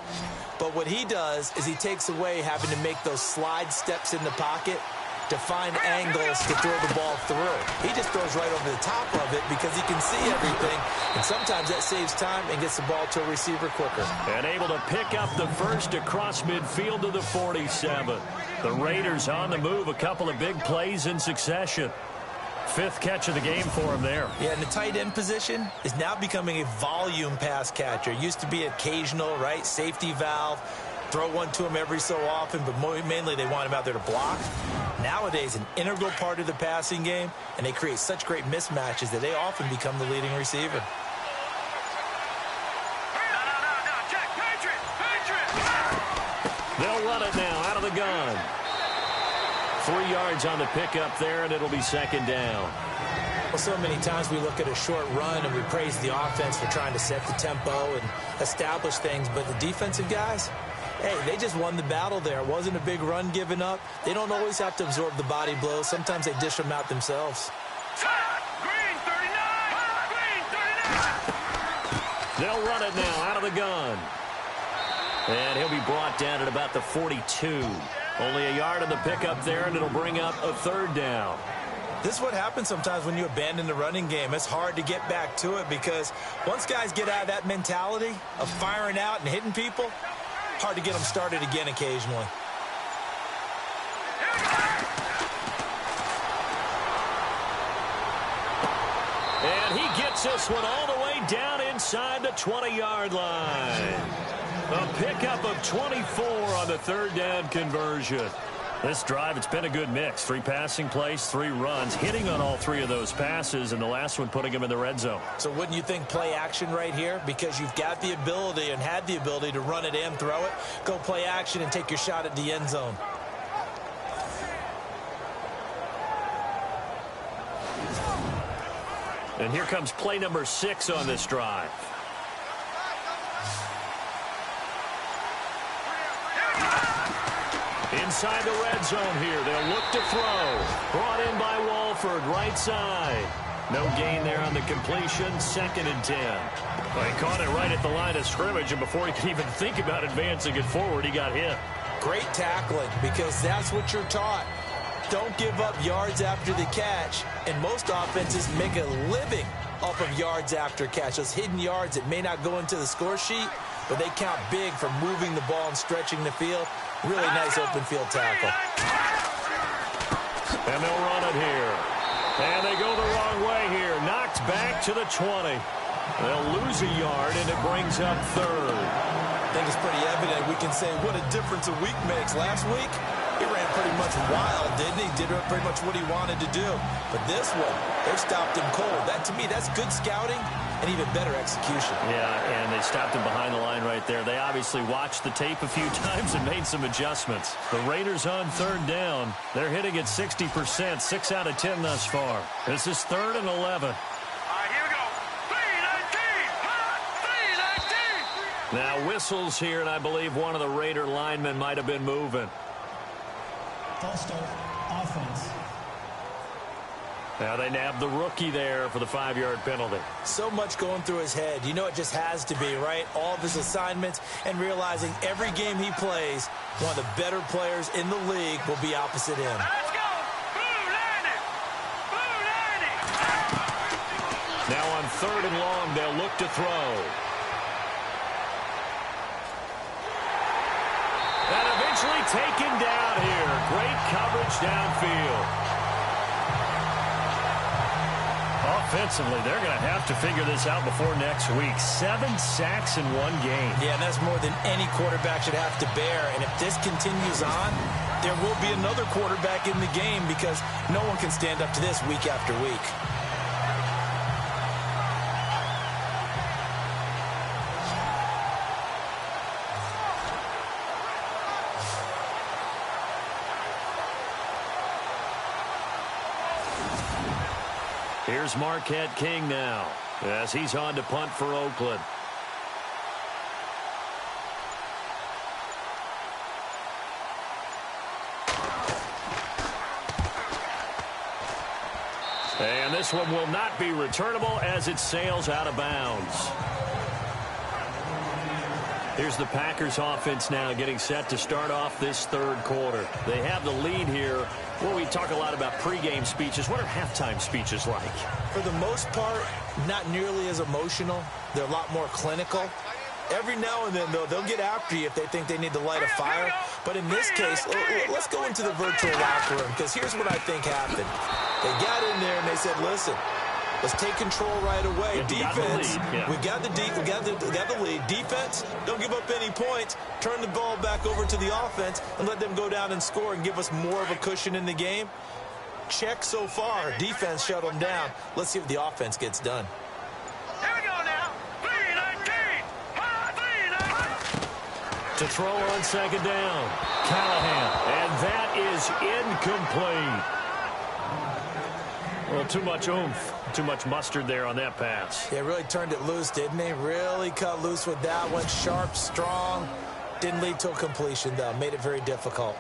but what he does is he takes away having to make those slide steps in the pocket to find angles to throw the ball through. He just throws right over the top of it because he can see everything, and sometimes that saves time and gets the ball to a receiver quicker. And able to pick up the first across midfield to the 47. The Raiders on the move, a couple of big plays in succession. Fifth catch of the game for him there. Yeah, and the tight end position is now becoming a volume pass catcher. Used to be occasional, right? Safety valve. Throw one to him every so often, but mainly they want him out there to block. Nowadays, an integral part of the passing game, and they create such great mismatches that they often become the leading receiver. They'll run it now out of the gun. 3 yards on the pickup there, and it'll be second down. Well, so many times we look at a short run and we praise the offense for trying to set the tempo and establish things, but the defensive guys, hey, they just won the battle there. It wasn't a big run given up. They don't always have to absorb the body blows. Sometimes they dish them out themselves. Green 39! Green 39! They'll run it now out of the gun. And he'll be brought down at about the 42. Only a yard on the pickup there, and it'll bring up a third down. This is what happens sometimes when you abandon the running game. It's hard to get back to it because once guys get out of that mentality of firing out and hitting people, hard to get them started again occasionally. And he gets this one all the way down inside the 20-yard line. A pickup of 24 on the third down conversion. This drive, it's been a good mix. 3 passing plays, 3 runs, hitting on all 3 of those passes, and the last one putting him in the red zone. So wouldn't you think play action right here? Because you've got the ability and had the ability to run it and throw it. Go play action and take your shot at the end zone. And here comes play number 6 on this drive. Inside the red zone here. They'll look to throw. Brought in by Walford, right side. No gain there on the completion. 2nd and 10. Well, he caught it right at the line of scrimmage, and before he could even think about advancing it forward, he got hit. Great tackling, because that's what you're taught. Don't give up yards after the catch. And most offenses make a living off of yards after catch. Those hidden yards that may not go into the score sheet, but they count big for moving the ball and stretching the field. Really nice open field tackle. And they'll run it here. And they go the wrong way here. Knocked back to the 20. They'll lose a yard, and it brings up 3rd. I think it's pretty evident. We can say what a difference a week makes. Last week, he ran pretty much wild, didn't he? Did pretty much what he wanted to do. But this one, they've stopped him cold. That, to me, that's good scouting and even better execution. Yeah, and they stopped him behind the line right there. They obviously watched the tape a few times and made some adjustments. The Raiders on 3rd down. They're hitting at 60%, 6 out of 10 thus far. This is 3rd and 11. All right, here we go. 3-19. 3-19. Now whistles here, and I believe one of the Raider linemen might have been moving. False start, offense. Now they nab the rookie there for the 5-yard penalty. So much going through his head. You know it just has to be, right? All of his assignments and realizing every game he plays, one of the better players in the league will be opposite him. Let's go. Blue 90. Blue 90. Now on 3rd and long, they'll look to throw. And eventually taken down here. Great coverage downfield. Offensively, they're going to have to figure this out before next week. 7 sacks in 1 game. Yeah, and that's more than any quarterback should have to bear. And if this continues on, there will be another quarterback in the game because no one can stand up to this week after week. Here's Marquette King now as he's on to punt for Oakland. And this one will not be returnable as it sails out of bounds. Here's the Packers offense now getting set to start off this third quarter. They have the lead here. Well, we talk a lot about pregame speeches. What are halftime speeches like? For the most part, not nearly as emotional. They're a lot more clinical. Every now and then, though, they'll get after you if they think they need to light a fire. But in this case, let's go into the virtual locker room, because here's what I think happened. They got in there and they said, listen, let's take control right away. Yeah, defense, we got the lead. Defense, don't give up any points. Turn the ball back over to the offense and let them go down and score and give us more of a cushion in the game. Check so far. Defense shut them down. Let's see if the offense gets done. Here we go now. 3-19. 3-19. To throw on second down, Callahan, and that is incomplete. Well, too much oomph, too much mustard there on that pass. They really turned it loose, didn't they? Really cut loose with that one. Sharp, strong. Didn't lead to a completion, though. Made it very difficult.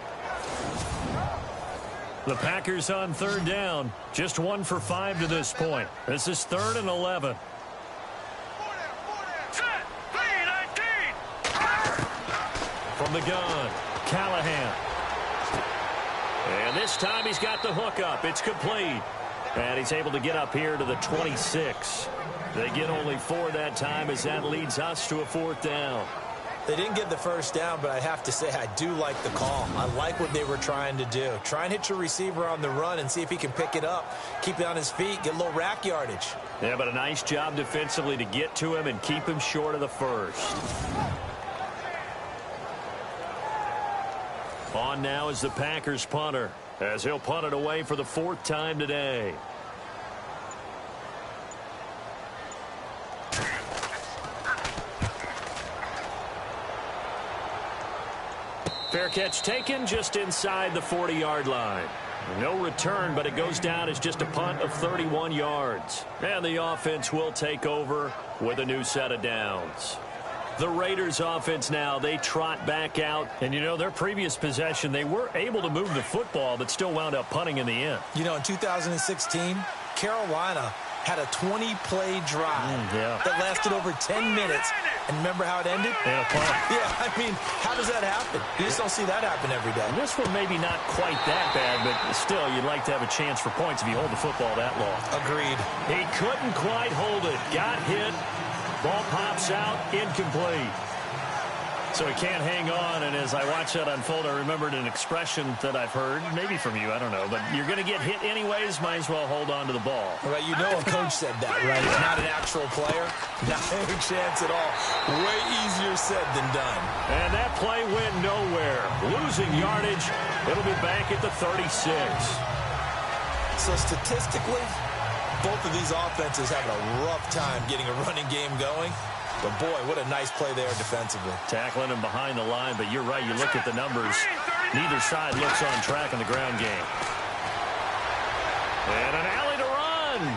The Packers on third down. Just 1 for 5 to this point. This is 3rd and 11. Set. 3-19. From the gun, Callahan. And this time he's got the hook up. It's complete. And he's able to get up here to the 26. They get only 4 that time as that leads us to a 4th down. They didn't get the first down, but I have to say I do like the call. I like what they were trying to do. Try and hit your receiver on the run and see if he can pick it up. Keep it on his feet, get a little rack yardage. Yeah, but a nice job defensively to get to him and keep him short of the first. On now is the Packers punter, as he'll punt it away for the 4th time today. Fair catch taken just inside the 40-yard line. No return, but it goes down as just a punt of 31 yards. And the offense will take over with a new set of downs. The Raiders offense now, they trot back out. And, you know, their previous possession, they were able to move the football, but still wound up punting in the end. You know, in 2016, Carolina had a 20-play drive that lasted over 10 minutes. And remember how it ended? Yeah, punt. Yeah, I mean, how does that happen? You just don't see that happen every day. This one maybe not quite that bad, but still, you'd like to have a chance for points if you hold the football that long. Agreed. He couldn't quite hold it. Got hit. Ball pops out. Incomplete. So he can't hang on, and as I watch that unfold, I remembered an expression that I've heard, maybe from you, I don't know, but you're going to get hit anyways, might as well hold on to the ball. Right, you know a coach said that, right? He's not an actual player. Not any chance at all. Way easier said than done. And that play went nowhere. Losing yardage. It'll be back at the 36. So statistically, both of these offenses having a rough time getting a running game going. But, boy, what a nice play there defensively. Tackling him behind the line, but you're right. You look at the numbers. Neither side looks on track in the ground game. And an alley to run.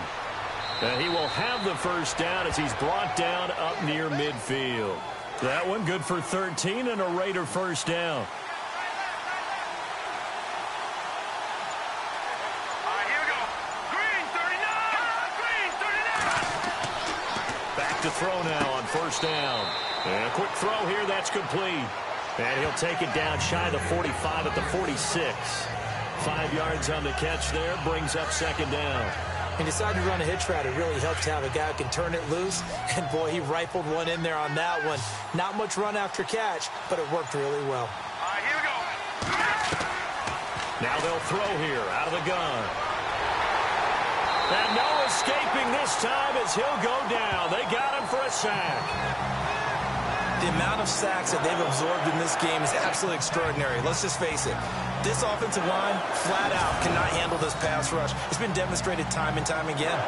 And he will have the first down as he's brought down up near midfield. That one good for 13 and a Raider first down. To throw now on first down. And a quick throw here, that's complete. And he'll take it down shy of the 45 at the 46. 5 yards on the catch there, brings up second down. He decided to run a hitch route. It really helps to have a guy who can turn it loose. And, boy, he rifled one in there on that one. Not much run after catch, but it worked really well. All right, here we go. Now they'll throw here out of the gun. And no escaping this time as he'll go down. They got him for a sack. The amount of sacks that they've absorbed in this game is absolutely extraordinary. Let's just face it. This offensive line, flat out, cannot handle this pass rush. It's been demonstrated time and time again.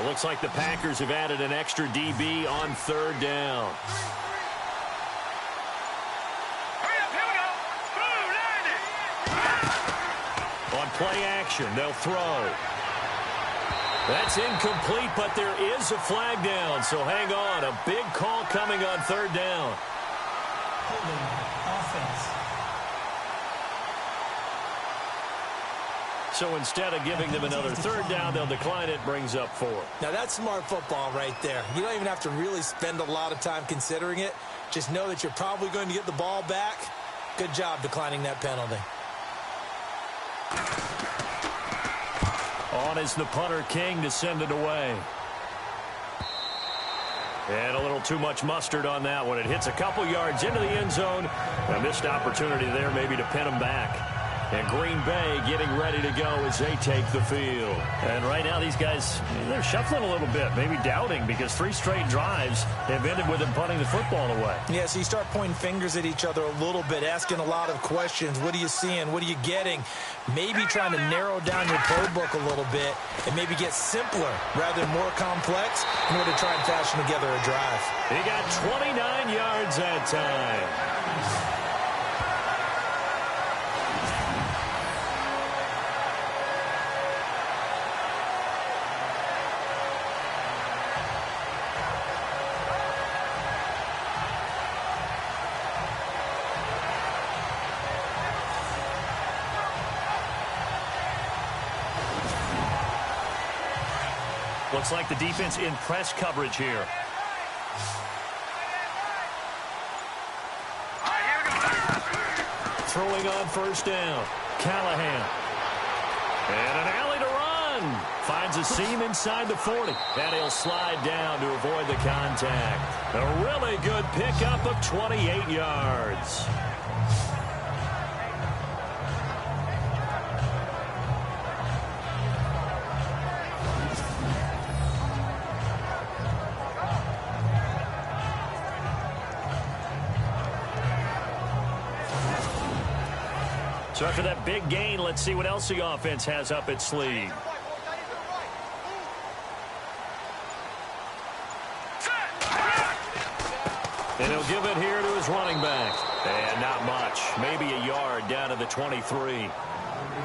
It looks like the Packers have added an extra DB on third down. Hurry up, here we go. Boom, 90. On play action, they'll throw. That's incomplete, but there is a flag down, so hang on. A big call coming on third down. Holding offense. So instead of giving them another third down, they'll decline it, brings up 4. Now, that's smart football right there. You don't even have to really spend a lot of time considering it. Just know that you're probably going to get the ball back. Good job declining that penalty. On is the punter, King, to send it away. And a little too much mustard on that one. It hits a couple yards into the end zone. A missed opportunity there maybe to pin them back. And Green Bay getting ready to go as they take the field. And right now these guys, they're shuffling a little bit, maybe doubting, because 3 straight drives have ended with them punting the football away. Yeah, so you start pointing fingers at each other a little bit, asking a lot of questions. What are you seeing? What are you getting? Maybe trying to narrow down your playbook a little bit and maybe get simpler rather than more complex in order to try and fashion together a drive. He got 29 yards that time. Looks like the defense in press coverage here. All right, here we go. Throwing on first down. Callahan. And an alley to run. Finds a seam inside the 40. And he'll slide down to avoid the contact. A really good pickup of 28 yards. So after that big gain, let's see what else the offense has up its sleeve. And he'll give it here to his running back. And not much. Maybe a yard down to the 23. Well,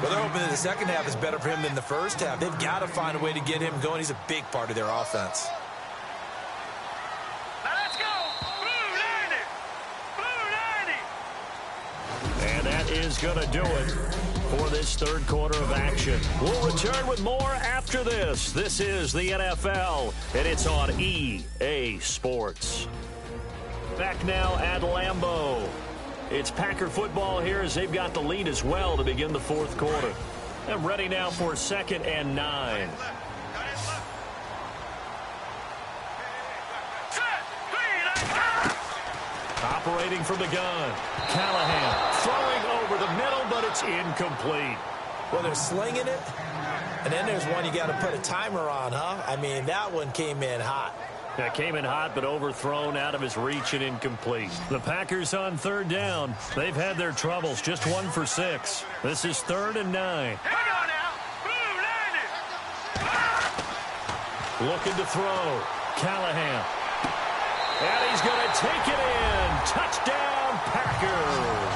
they're hoping that the second half is better for him than the first half. They've got to find a way to get him going. He's a big part of their offense. Now let's go. Blue 90. Blue 90. And that is going to do it for this third quarter of action. We'll return with more after this. This is the NFL, and it's on EA Sports. Back now at Lambeau. It's Packer football here as they've got the lead as well to begin the fourth quarter. They're ready now for 2nd and 9. Operating from the gun. Callahan throwing over the middle, but it's incomplete. Well, they're slinging it, and then there's one you got to put a timer on, huh? I mean, that one came in hot. That came in hot, but overthrown out of his reach and incomplete. The Packers on third down. They've had their troubles, just 1 for 6. This is 3rd and 9. Here we go now. Blue 90. Looking to throw. Callahan. And he's going to take it in. Touchdown, Packers.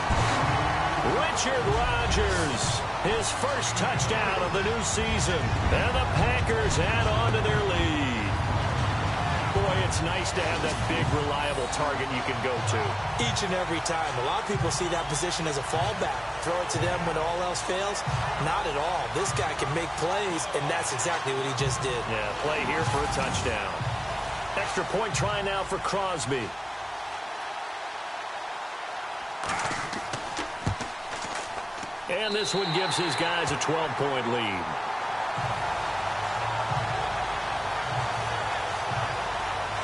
Richard Rodgers, his first touchdown of the new season. And the Packers add on to their lead. Boy, it's nice to have that big, reliable target you can go to. Each and every time. A lot of people see that position as a fallback. Throw it to them when all else fails. Not at all. This guy can make plays, and that's exactly what he just did. Yeah, play here for a touchdown. Extra point try now for Crosby. And this one gives his guys a 12-point lead.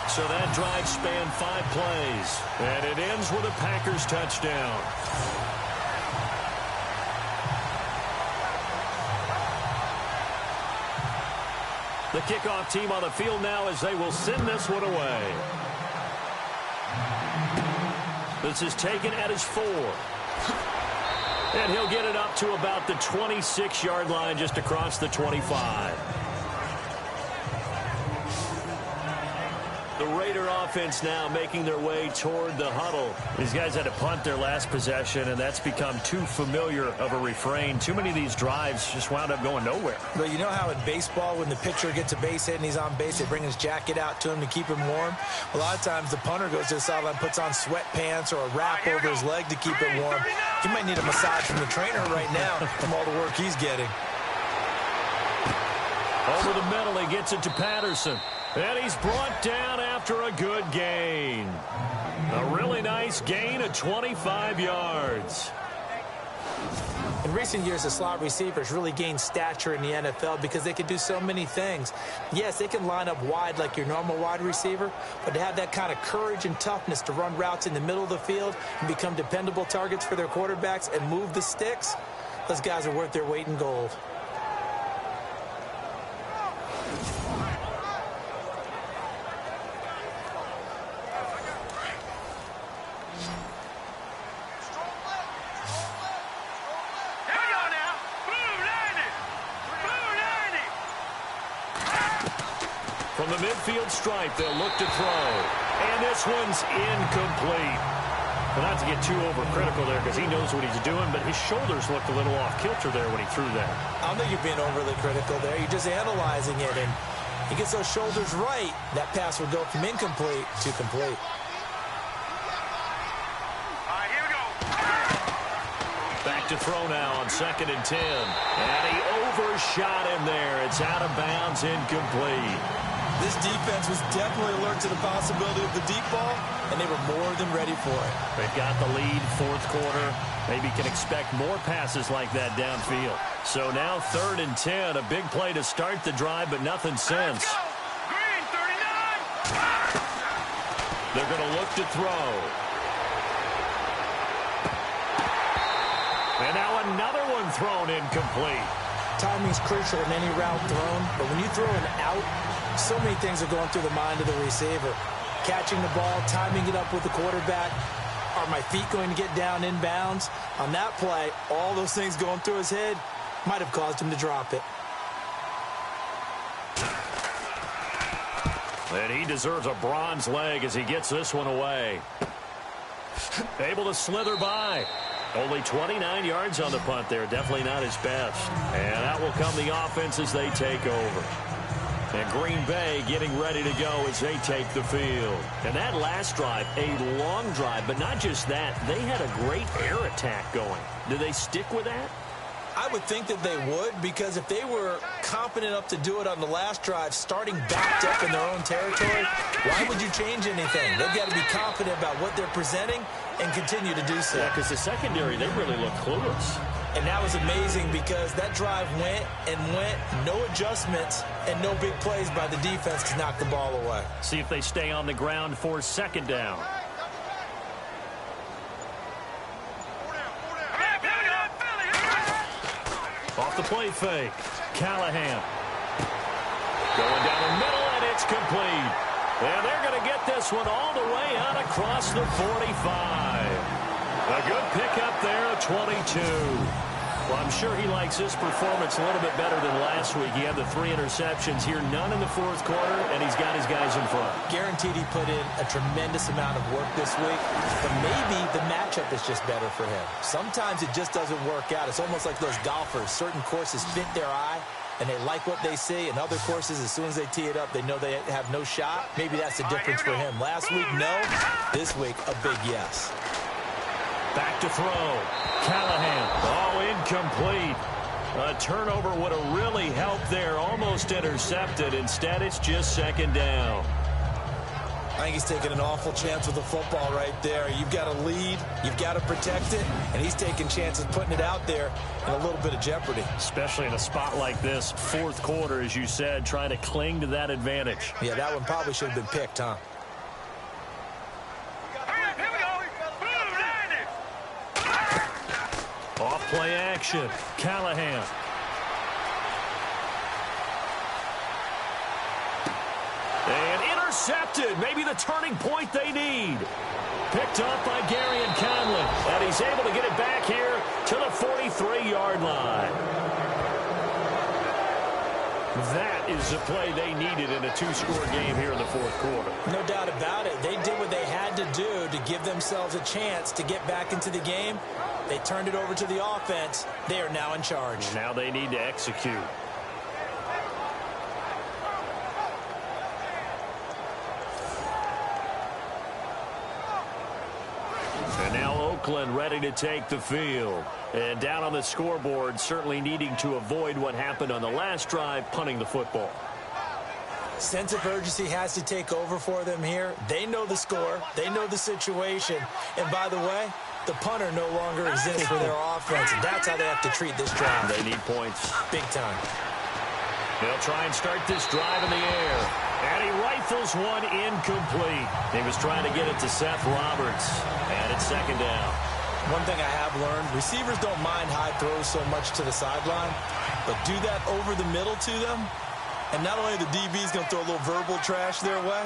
So that drive spanned 5 plays. And it ends with a Packers touchdown. The kickoff team on the field now as they will send this one away. This is taken at his 4. And he'll get it up to about the 26-yard line just across the 25. The Raider offense now making their way toward the huddle. These guys had to punt their last possession, and that's become too familiar of a refrain. Too many of these drives just wound up going nowhere. But you know how in baseball, when the pitcher gets a base hit and he's on base, they bring his jacket out to him to keep him warm? A lot of times the punter goes to the sideline, puts on sweatpants or a wrap over his leg to keep it warm. He might need a massage from the trainer right now from all the work he's getting. Over the middle, he gets it to Patterson. And he's brought down after a good gain. A really nice gain of 25 yards. In recent years, the slot receivers really gained stature in the NFL because they can do so many things. Yes, they can line up wide like your normal wide receiver, but to have that kind of courage and toughness to run routes in the middle of the field and become dependable targets for their quarterbacks and move the sticks, those guys are worth their weight in gold. From the midfield stripe, they'll look to throw. And this one's incomplete. Well, not to get too overcritical there because he knows what he's doing, but his shoulders looked a little off kilter there when he threw that. I don't think you're being overly critical there. You're just analyzing it, and he gets those shoulders right. That pass will go from incomplete to complete. All right, here we go. Back to throw now on 2nd and 10. And he overshot him there. It's out of bounds, incomplete. This defense was definitely alert to the possibility of the deep ball, and they were more than ready for it. They've got the lead, 4th quarter. Maybe can expect more passes like that downfield. So now 3rd and 10, a big play to start the drive, but nothing since. Green, 39. They're going to look to throw. And now another one thrown incomplete. Timing's crucial in any route thrown, but when you throw an out, so many things are going through the mind of the receiver. Catching the ball, timing it up with the quarterback. Are my feet going to get down inbounds? On that play, all those things going through his head might have caused him to drop it. And he deserves a bronze leg as he gets this one away. Able to slither by. Only 29 yards on the punt there. Definitely not his best. And out will come the offense as they take over. And Green Bay getting ready to go as they take the field. And that last drive, a long drive, but not just that. They had a great air attack going. Do they stick with that? I would think that they would, because if they were confident enough to do it on the last drive, starting backed up in their own territory, why would you change anything? They've got to be confident about what they're presenting and continue to do so. Yeah, because the secondary, they really look clueless. And that was amazing because that drive went and went, no adjustments, and no big plays by the defense to knock the ball away. See if they stay on the ground for 2nd down. Off the play fake. Callahan. Going down the middle, and it's complete. And they're going to get this one all the way out across the 45. A good pickup there at 22. Well, I'm sure he likes this performance a little bit better than last week. He had the 3 interceptions here, none in the 4th quarter, and he's got his guys in front. Guaranteed he put in a tremendous amount of work this week, but maybe the matchup is just better for him. Sometimes it just doesn't work out. It's almost like those golfers. Certain courses fit their eye, and they like what they see, and other courses, as soon as they tee it up, they know they have no shot. Maybe that's the difference for him. Last week, no. This week, a big yes. Back to throw. Callahan. Oh, incomplete. A turnover would have really helped there. Almost intercepted. Instead, it's just 2nd down. I think he's taking an awful chance with the football right there. You've got to lead. You've got to protect it. And he's taking chances putting it out there in a little bit of jeopardy. Especially in a spot like this. 4th quarter, as you said, trying to cling to that advantage. Yeah, that one probably should have been picked, huh? Off play action. Callahan. And intercepted. Maybe the turning point they need. Picked up by Garion Conley. And he's able to get it back here to the 43-yard line. That is the play they needed in a two-score game here in the fourth quarter. No doubt about it. They did what they had to do to give themselves a chance to get back into the game. They turned it over to the offense. They are now in charge. Now they need to execute. And now Oakland ready to take the field. And down on the scoreboard, certainly needing to avoid what happened on the last drive, punting the football. Sense of urgency has to take over for them here. They know the score. They know the situation. And by the way, the punter no longer exists for their offense. And that's how they have to treat this drive. They need points. Big time. They'll try and start this drive in the air. And he rifles one incomplete. He was trying to get it to Seth Roberts. And it's second down. One thing I have learned, receivers don't mind high throws so much to the sideline, but do that over the middle to them, and not only the DB's going to throw a little verbal trash their way,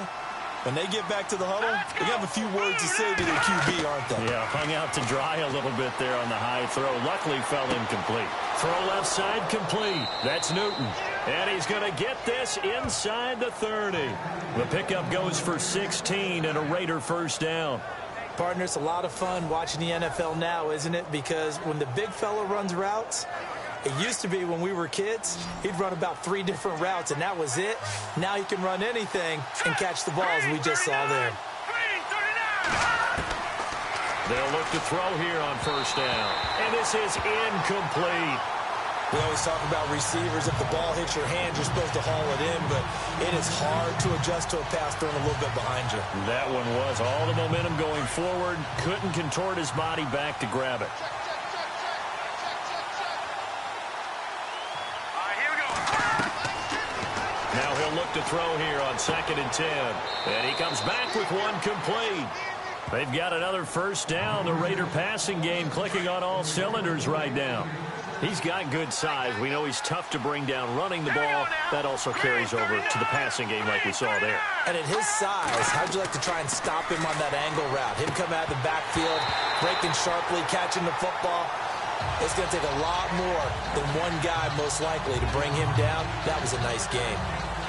when they get back to the huddle, they have a few words to say to their QB, aren't they? Yeah, hung out to dry a little bit there on the high throw. Luckily fell incomplete. Throw left side complete. That's Newton. And he's going to get this inside the 30. The pickup goes for 16 and a Raider first down. Partner, it's a lot of fun watching the NFL now, isn't it? Because when the big fella runs routes, it used to be when we were kids, he'd run about 3 different routes, and that was it. Now he can run anything and catch the ball, as we just saw there. They'll look to throw here on first down. And this is incomplete. We always talk about receivers. If the ball hits your hand, you're supposed to haul it in, but it is hard to adjust to a pass thrown a little bit behind you. That one was all the momentum going forward. Couldn't contort his body back to grab it. Here we go. Now he'll look to throw here on 2nd and 10. And he comes back with one complete. They've got another first down. The Raider passing game clicking on all cylinders right now. He's got good size. We know he's tough to bring down running the ball. That also carries over to the passing game like we saw there. And at his size, how'd you like to try and stop him on that angle route? Him come out of the backfield, breaking sharply, catching the football. It's going to take a lot more than one guy, most likely, to bring him down. That was a nice game.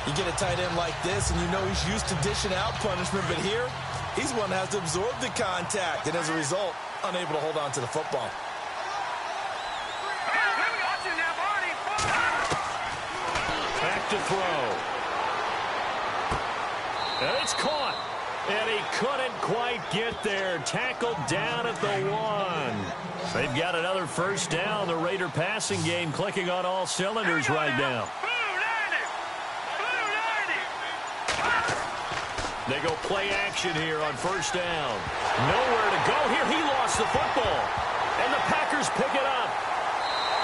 You get a tight end like this, and you know he's used to dishing out punishment, but here, he's one that has to absorb the contact, and as a result, unable to hold on to the football. Back to throw. And it's caught. And he couldn't quite get there. Tackled down at the 1. They've got another first down. The Raider passing game clicking on all cylinders right now. They go play action here on first down. Nowhere to go here. He lost the football. And the Packers pick it up.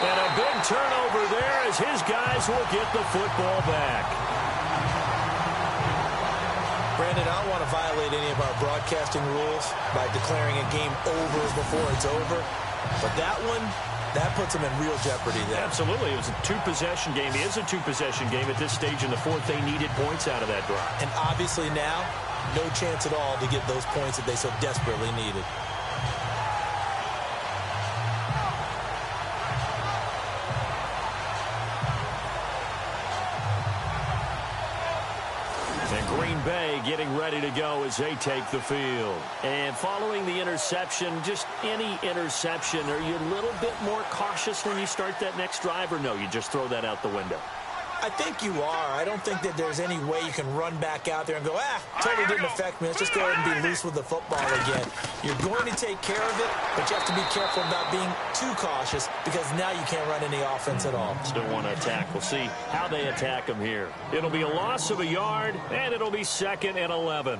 And a big turnover there as his guys will get the football back. Brandon, I don't want to violate any of our broadcasting rules by declaring a game over before it's over. But that one, that puts them in real jeopardy there. Absolutely. It was a two-possession game. It is a two-possession game at this stage in the fourth. They needed points out of that drive. And obviously now, no chance at all to get those points that they so desperately needed. And Green Bay getting ready to go as they take the field. And following the interception, just any interception, are you a little bit more cautious when you start that next drive, or no, you just throw that out the window? I think you are. I don't think that there's any way you can run back out there and go, totally didn't affect me. Let's just go ahead and be loose with the football again. You're going to take care of it, but you have to be careful about being too cautious because now you can't run any offense at all. Still want to attack. We'll see how they attack them here. It'll be a loss of a yard, and it'll be 2nd and 11.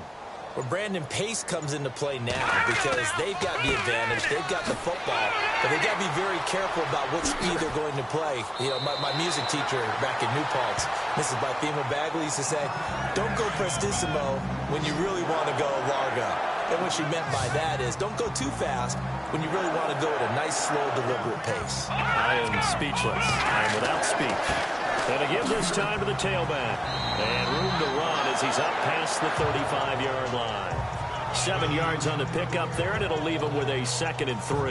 Well, Brandon, pace comes into play now because they've got the advantage. They've got the football, but they've got to be very careful about what speed they're going to play. You know, my music teacher back in New Paltz, Mrs. Bathema Bagley, used to say, don't go prestissimo when you really want to go largo. And what she meant by that is don't go too fast when you really want to go at a nice, slow, deliberate pace. I am speechless. I am without speech. And it gives us time to the tailback. And room to run as he's up past the 35-yard line. 7 yards on the pickup there, and it'll leave him with a 2nd and 3.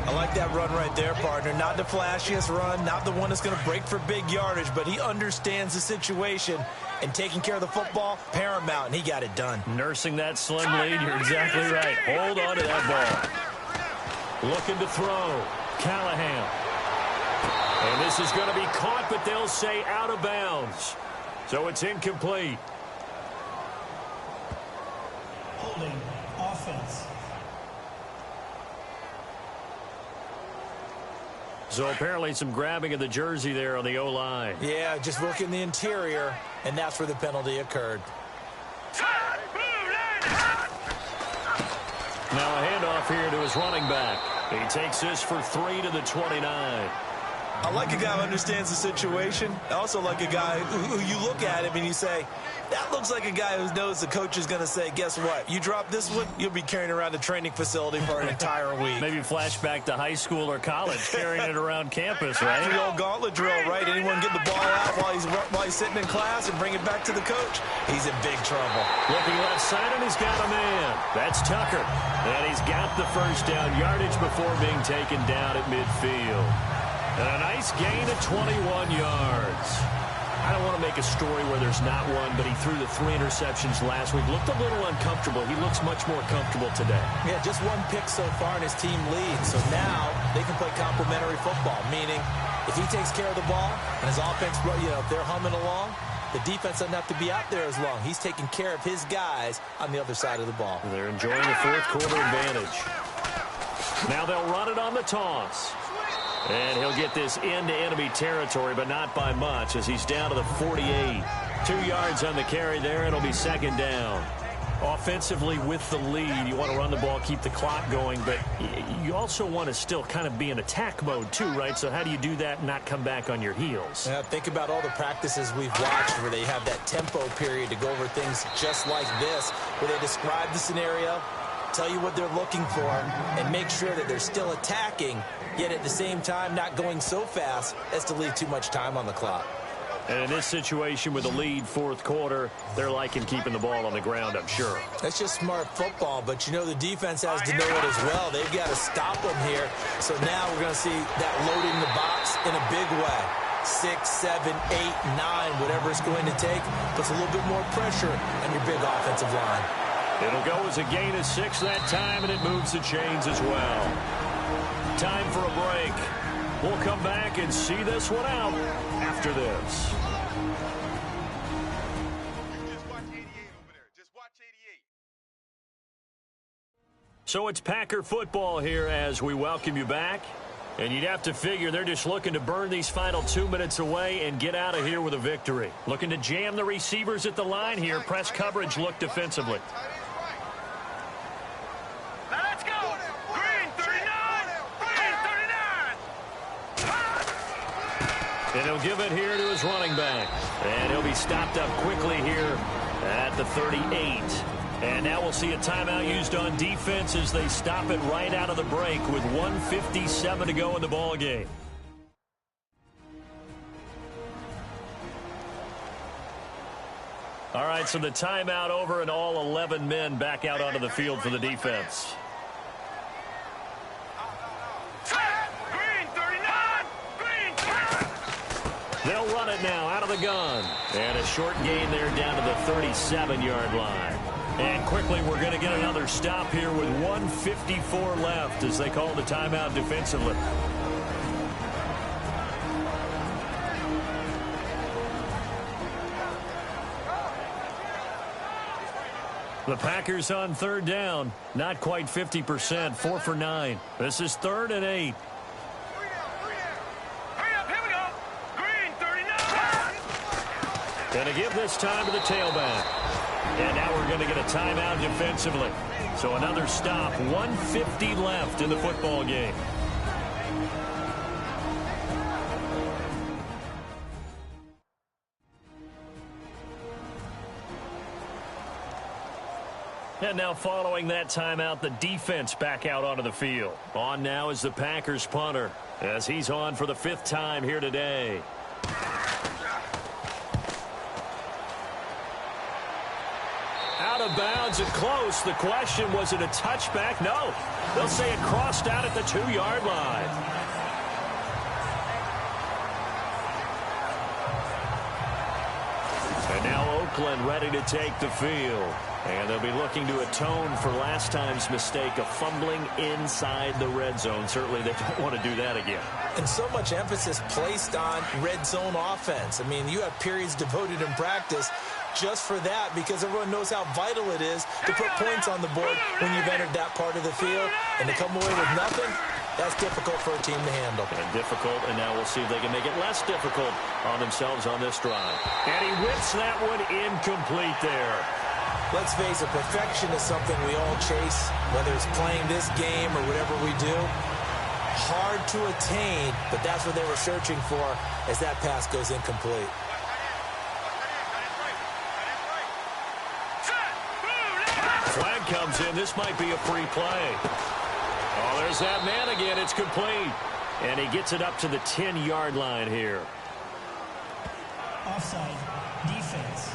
I like that run right there, partner. Not the flashiest run, not the one that's going to break for big yardage, but he understands the situation, and taking care of the football, paramount, and he got it done. Nursing that slim lead, you're exactly right. Hold on to that ball. Looking to throw. Callahan. And this is going to be caught, but they'll say out of bounds. So it's incomplete. Holding offense. So apparently some grabbing of the jersey there on the O-line. Yeah, just look in the interior, and that's where the penalty occurred. Now a handoff here to his running back. He takes this for 3 to the 29. I like a guy who understands the situation. I also like a guy who you look at him and you say, that looks like a guy who knows the coach is going to say, guess what? You drop this one, you'll be carrying around the training facility for an entire week. Maybe flashback to high school or college, carrying it around campus, right? The old gauntlet drill, right? Anyone get the ball out while he's sitting in class and bring it back to the coach? He's in big trouble. Looking left side, and he's got a man. That's Tucker. And he's got the first down yardage before being taken down at midfield. And a nice gain of 21 yards. I don't want to make a story where there's not one, but he threw the 3 interceptions last week. Looked a little uncomfortable. He looks much more comfortable today. Yeah, just one pick so far and his team leads. So now they can play complementary football, meaning if he takes care of the ball and his offense, if they're humming along, the defense doesn't have to be out there as long. He's taking care of his guys on the other side of the ball. They're enjoying the fourth quarter advantage. Now they'll run it on the toss. And he'll get this into enemy territory, but not by much as he's down to the 48. 2 yards on the carry there. It'll be second down. Offensively with the lead, you want to run the ball, keep the clock going, but you also want to still kind of be in attack mode too, right? So how do you do that and not come back on your heels? Yeah, think about all the practices we've watched where they have that tempo period to go over things just like this, where they describe the scenario, tell you what they're looking for, and make sure that they're still attacking, yet at the same time not going so fast as to leave too much time on the clock. And in this situation with the lead fourth quarter, they're liking keeping the ball on the ground, I'm sure. That's just smart football, but the defense has to know it as well. They've got to stop them here. So now we're going to see that loading the box in a big way. 6, 7, 8, 9, whatever it's going to take, puts a little bit more pressure on your big offensive line. It'll go as a gain of 6 that time, and it moves the chains as well. Time for a break. We'll come back and see this one out after this. Just watch 88 over there. Just watch 88. So it's Packer football here as we welcome you back. And you'd have to figure they're just looking to burn these final 2 minutes away and get out of here with a victory. Looking to jam the receivers at the line here. Press coverage look defensively. Now let's go. Green 39. Green 39. And he'll give it here to his running back. And he'll be stopped up quickly here at the 38. And now we'll see a timeout used on defense as they stop it right out of the break with 1:57 to go in the ball game. All right, so the timeout over and all 11 men back out onto the field for the defense. Green 39. Green. They'll run it now out of the gun. And a short gain there down to the 37-yard line. And quickly, we're going to get another stop here with 1:54 left as they call the timeout defensively. The Packers on third down. Not quite 50%, 4 for 9. This is 3rd and 8. Hurry up. Here we go. Green 39. Going to give this time to the tailback. And now we're going to get a timeout defensively. So another stop, 1:50 left in the football game. And now following that timeout, the defense back out onto the field. On now is the Packers punter as he's on for the 5th time here today. Out of bounds and close. The question, was it a touchback? No. They'll say it crossed out at the 2-yard line. And now Oakland ready to take the field. And they'll be looking to atone for last time's mistake of fumbling inside the red zone. Certainly they don't want to do that again. And so much emphasis placed on red zone offense. I mean, you have periods devoted in practice just for that, because everyone knows how vital it is to put points on the board when you've entered that part of the field. And to come away with nothing, that's difficult for a team to handle. And difficult, and now we'll see if they can make it less difficult on themselves on this drive. And he whips that one incomplete there. Let's face it, perfection is something we all chase, whether it's playing this game or whatever we do. Hard to attain, but that's what they were searching for as that pass goes incomplete. Flag comes in. This might be a free play. Oh, there's that man again. It's complete. And he gets it up to the 10-yard line here. Offside. Defense.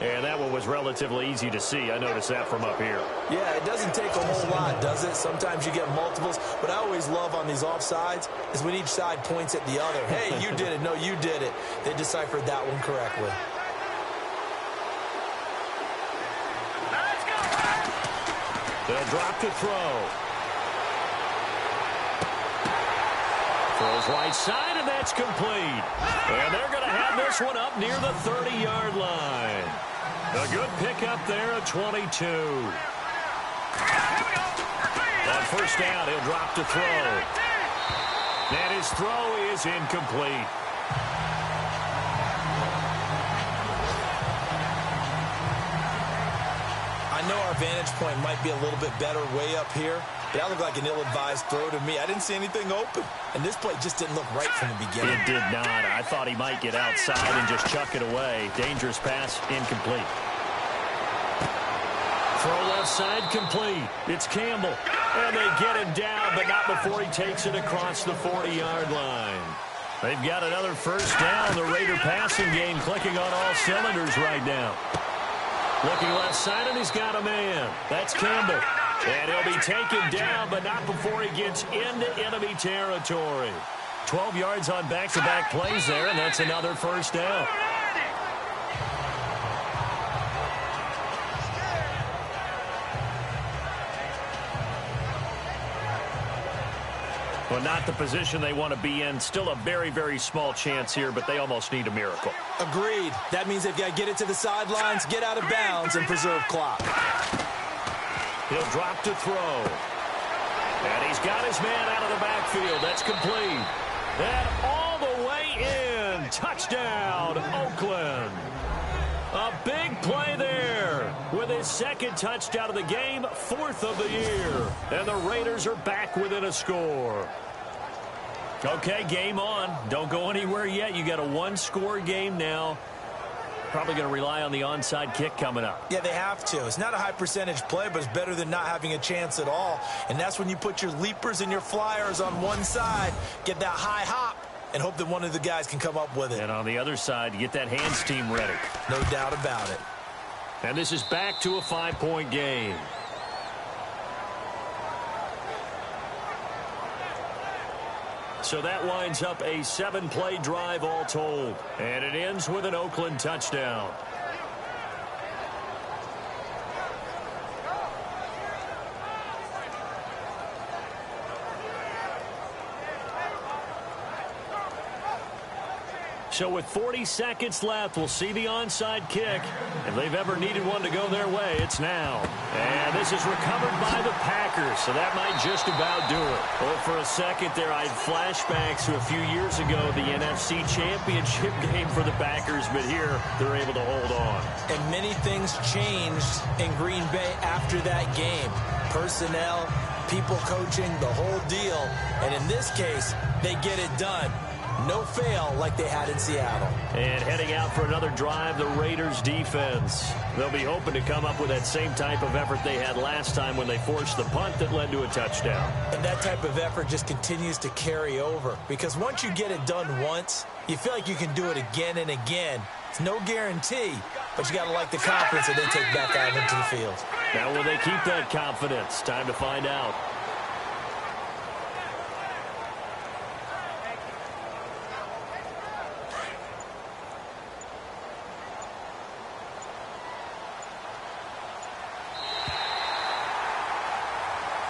And that one was relatively easy to see. I noticed that from up here. Yeah, it doesn't take a whole lot, does it? Sometimes you get multiples. What I always love on these offsides is when each side points at the other. Hey, you did it. No, you did it. They deciphered that one correctly. They'll drop to throw. Throws right side, and that's complete. And they're going to have this one up near the 30-yard line. A good pickup there at 22. On first down, he'll drop to throw. And his throw is incomplete. I know our vantage point might be a little bit better way up here, but that looked like an ill-advised throw to me. I didn't see anything open, and this play just didn't look right from the beginning. It did not. I thought he might get outside and just chuck it away. Dangerous pass, incomplete. Throw left side, complete. It's Campbell. And they get him down, but not before he takes it across the 40-yard line. They've got another first down. The Raider passing game clicking on all cylinders right now. Looking left side, and he's got a man. That's Campbell. And he'll be taken down, but not before he gets into enemy territory. 12 yards on back-to-back plays there, and that's another first down. Well, not the position they want to be in. Still a very, very small chance here, but they almost need a miracle. Agreed. That means they've got to get it to the sidelines, get out of bounds, and preserve clock. He'll drop to throw. And he's got his man out of the backfield. That's complete. And all the way in. Touchdown, Oakland. A big play there with his second touchdown of the game, 4th of the year. And the Raiders are back within a score. Okay, game on. Don't go anywhere yet. You got a one-score game now. Probably going to rely on the onside kick coming up. Yeah, they have to. It's not a high percentage play, but it's better than not having a chance at all. And that's when you put your leapers and your flyers on one side, get that high hop, and hope that one of the guys can come up with it. And on the other side, get that hands team ready. No doubt about it. And this is back to a 5-point game. So that winds up a 7-play drive all told. And it ends with an Oakland touchdown. So with 40 seconds left, we'll see the onside kick. If they've ever needed one to go their way, it's now. And this is recovered by the Packers, so that might just about do it. Well, for a second there, I had flashbacks to a few years ago, the NFC Championship game for the Packers, but here they're able to hold on. And many things changed in Green Bay after that game. Personnel, people coaching, the whole deal. And in this case, they get it done. No fail like they had in Seattle. And heading out for another drive, the Raiders defense. They'll be hoping to come up with that same type of effort they had last time when they forced the punt that led to a touchdown. And that type of effort just continues to carry over. Because once you get it done once, you feel like you can do it again and again. It's no guarantee, but you got to like the confidence that they take back out into the field. Now, will they keep that confidence? Time to find out.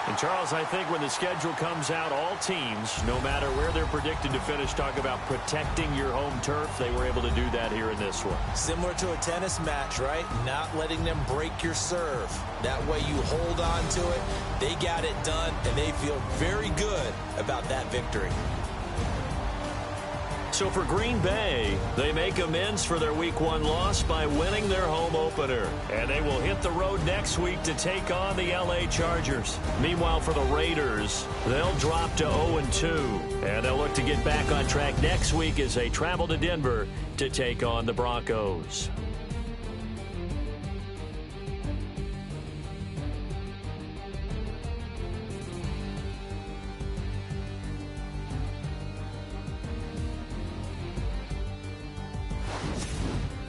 And Charles, I think when the schedule comes out, all teams, no matter where they're predicted to finish, talk about protecting your home turf. They were able to do that here in this one. Similar to a tennis match, right? Not letting them break your serve. That way you hold on to it. They got it done, and they feel very good about that victory. So for Green Bay, they make amends for their Week 1 loss by winning their home opener. And they will hit the road next week to take on the L.A. Chargers. Meanwhile, for the Raiders, they'll drop to 0-2. And they'll look to get back on track next week as they travel to Denver to take on the Broncos.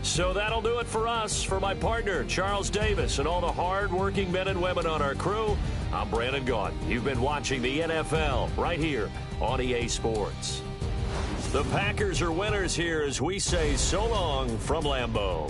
So that'll do it for us. For my partner, Charles Davis, and all the hard-working men and women on our crew, I'm Brandon Gaudin. You've been watching the NFL right here on EA Sports. The Packers are winners here as we say so long from Lambeau.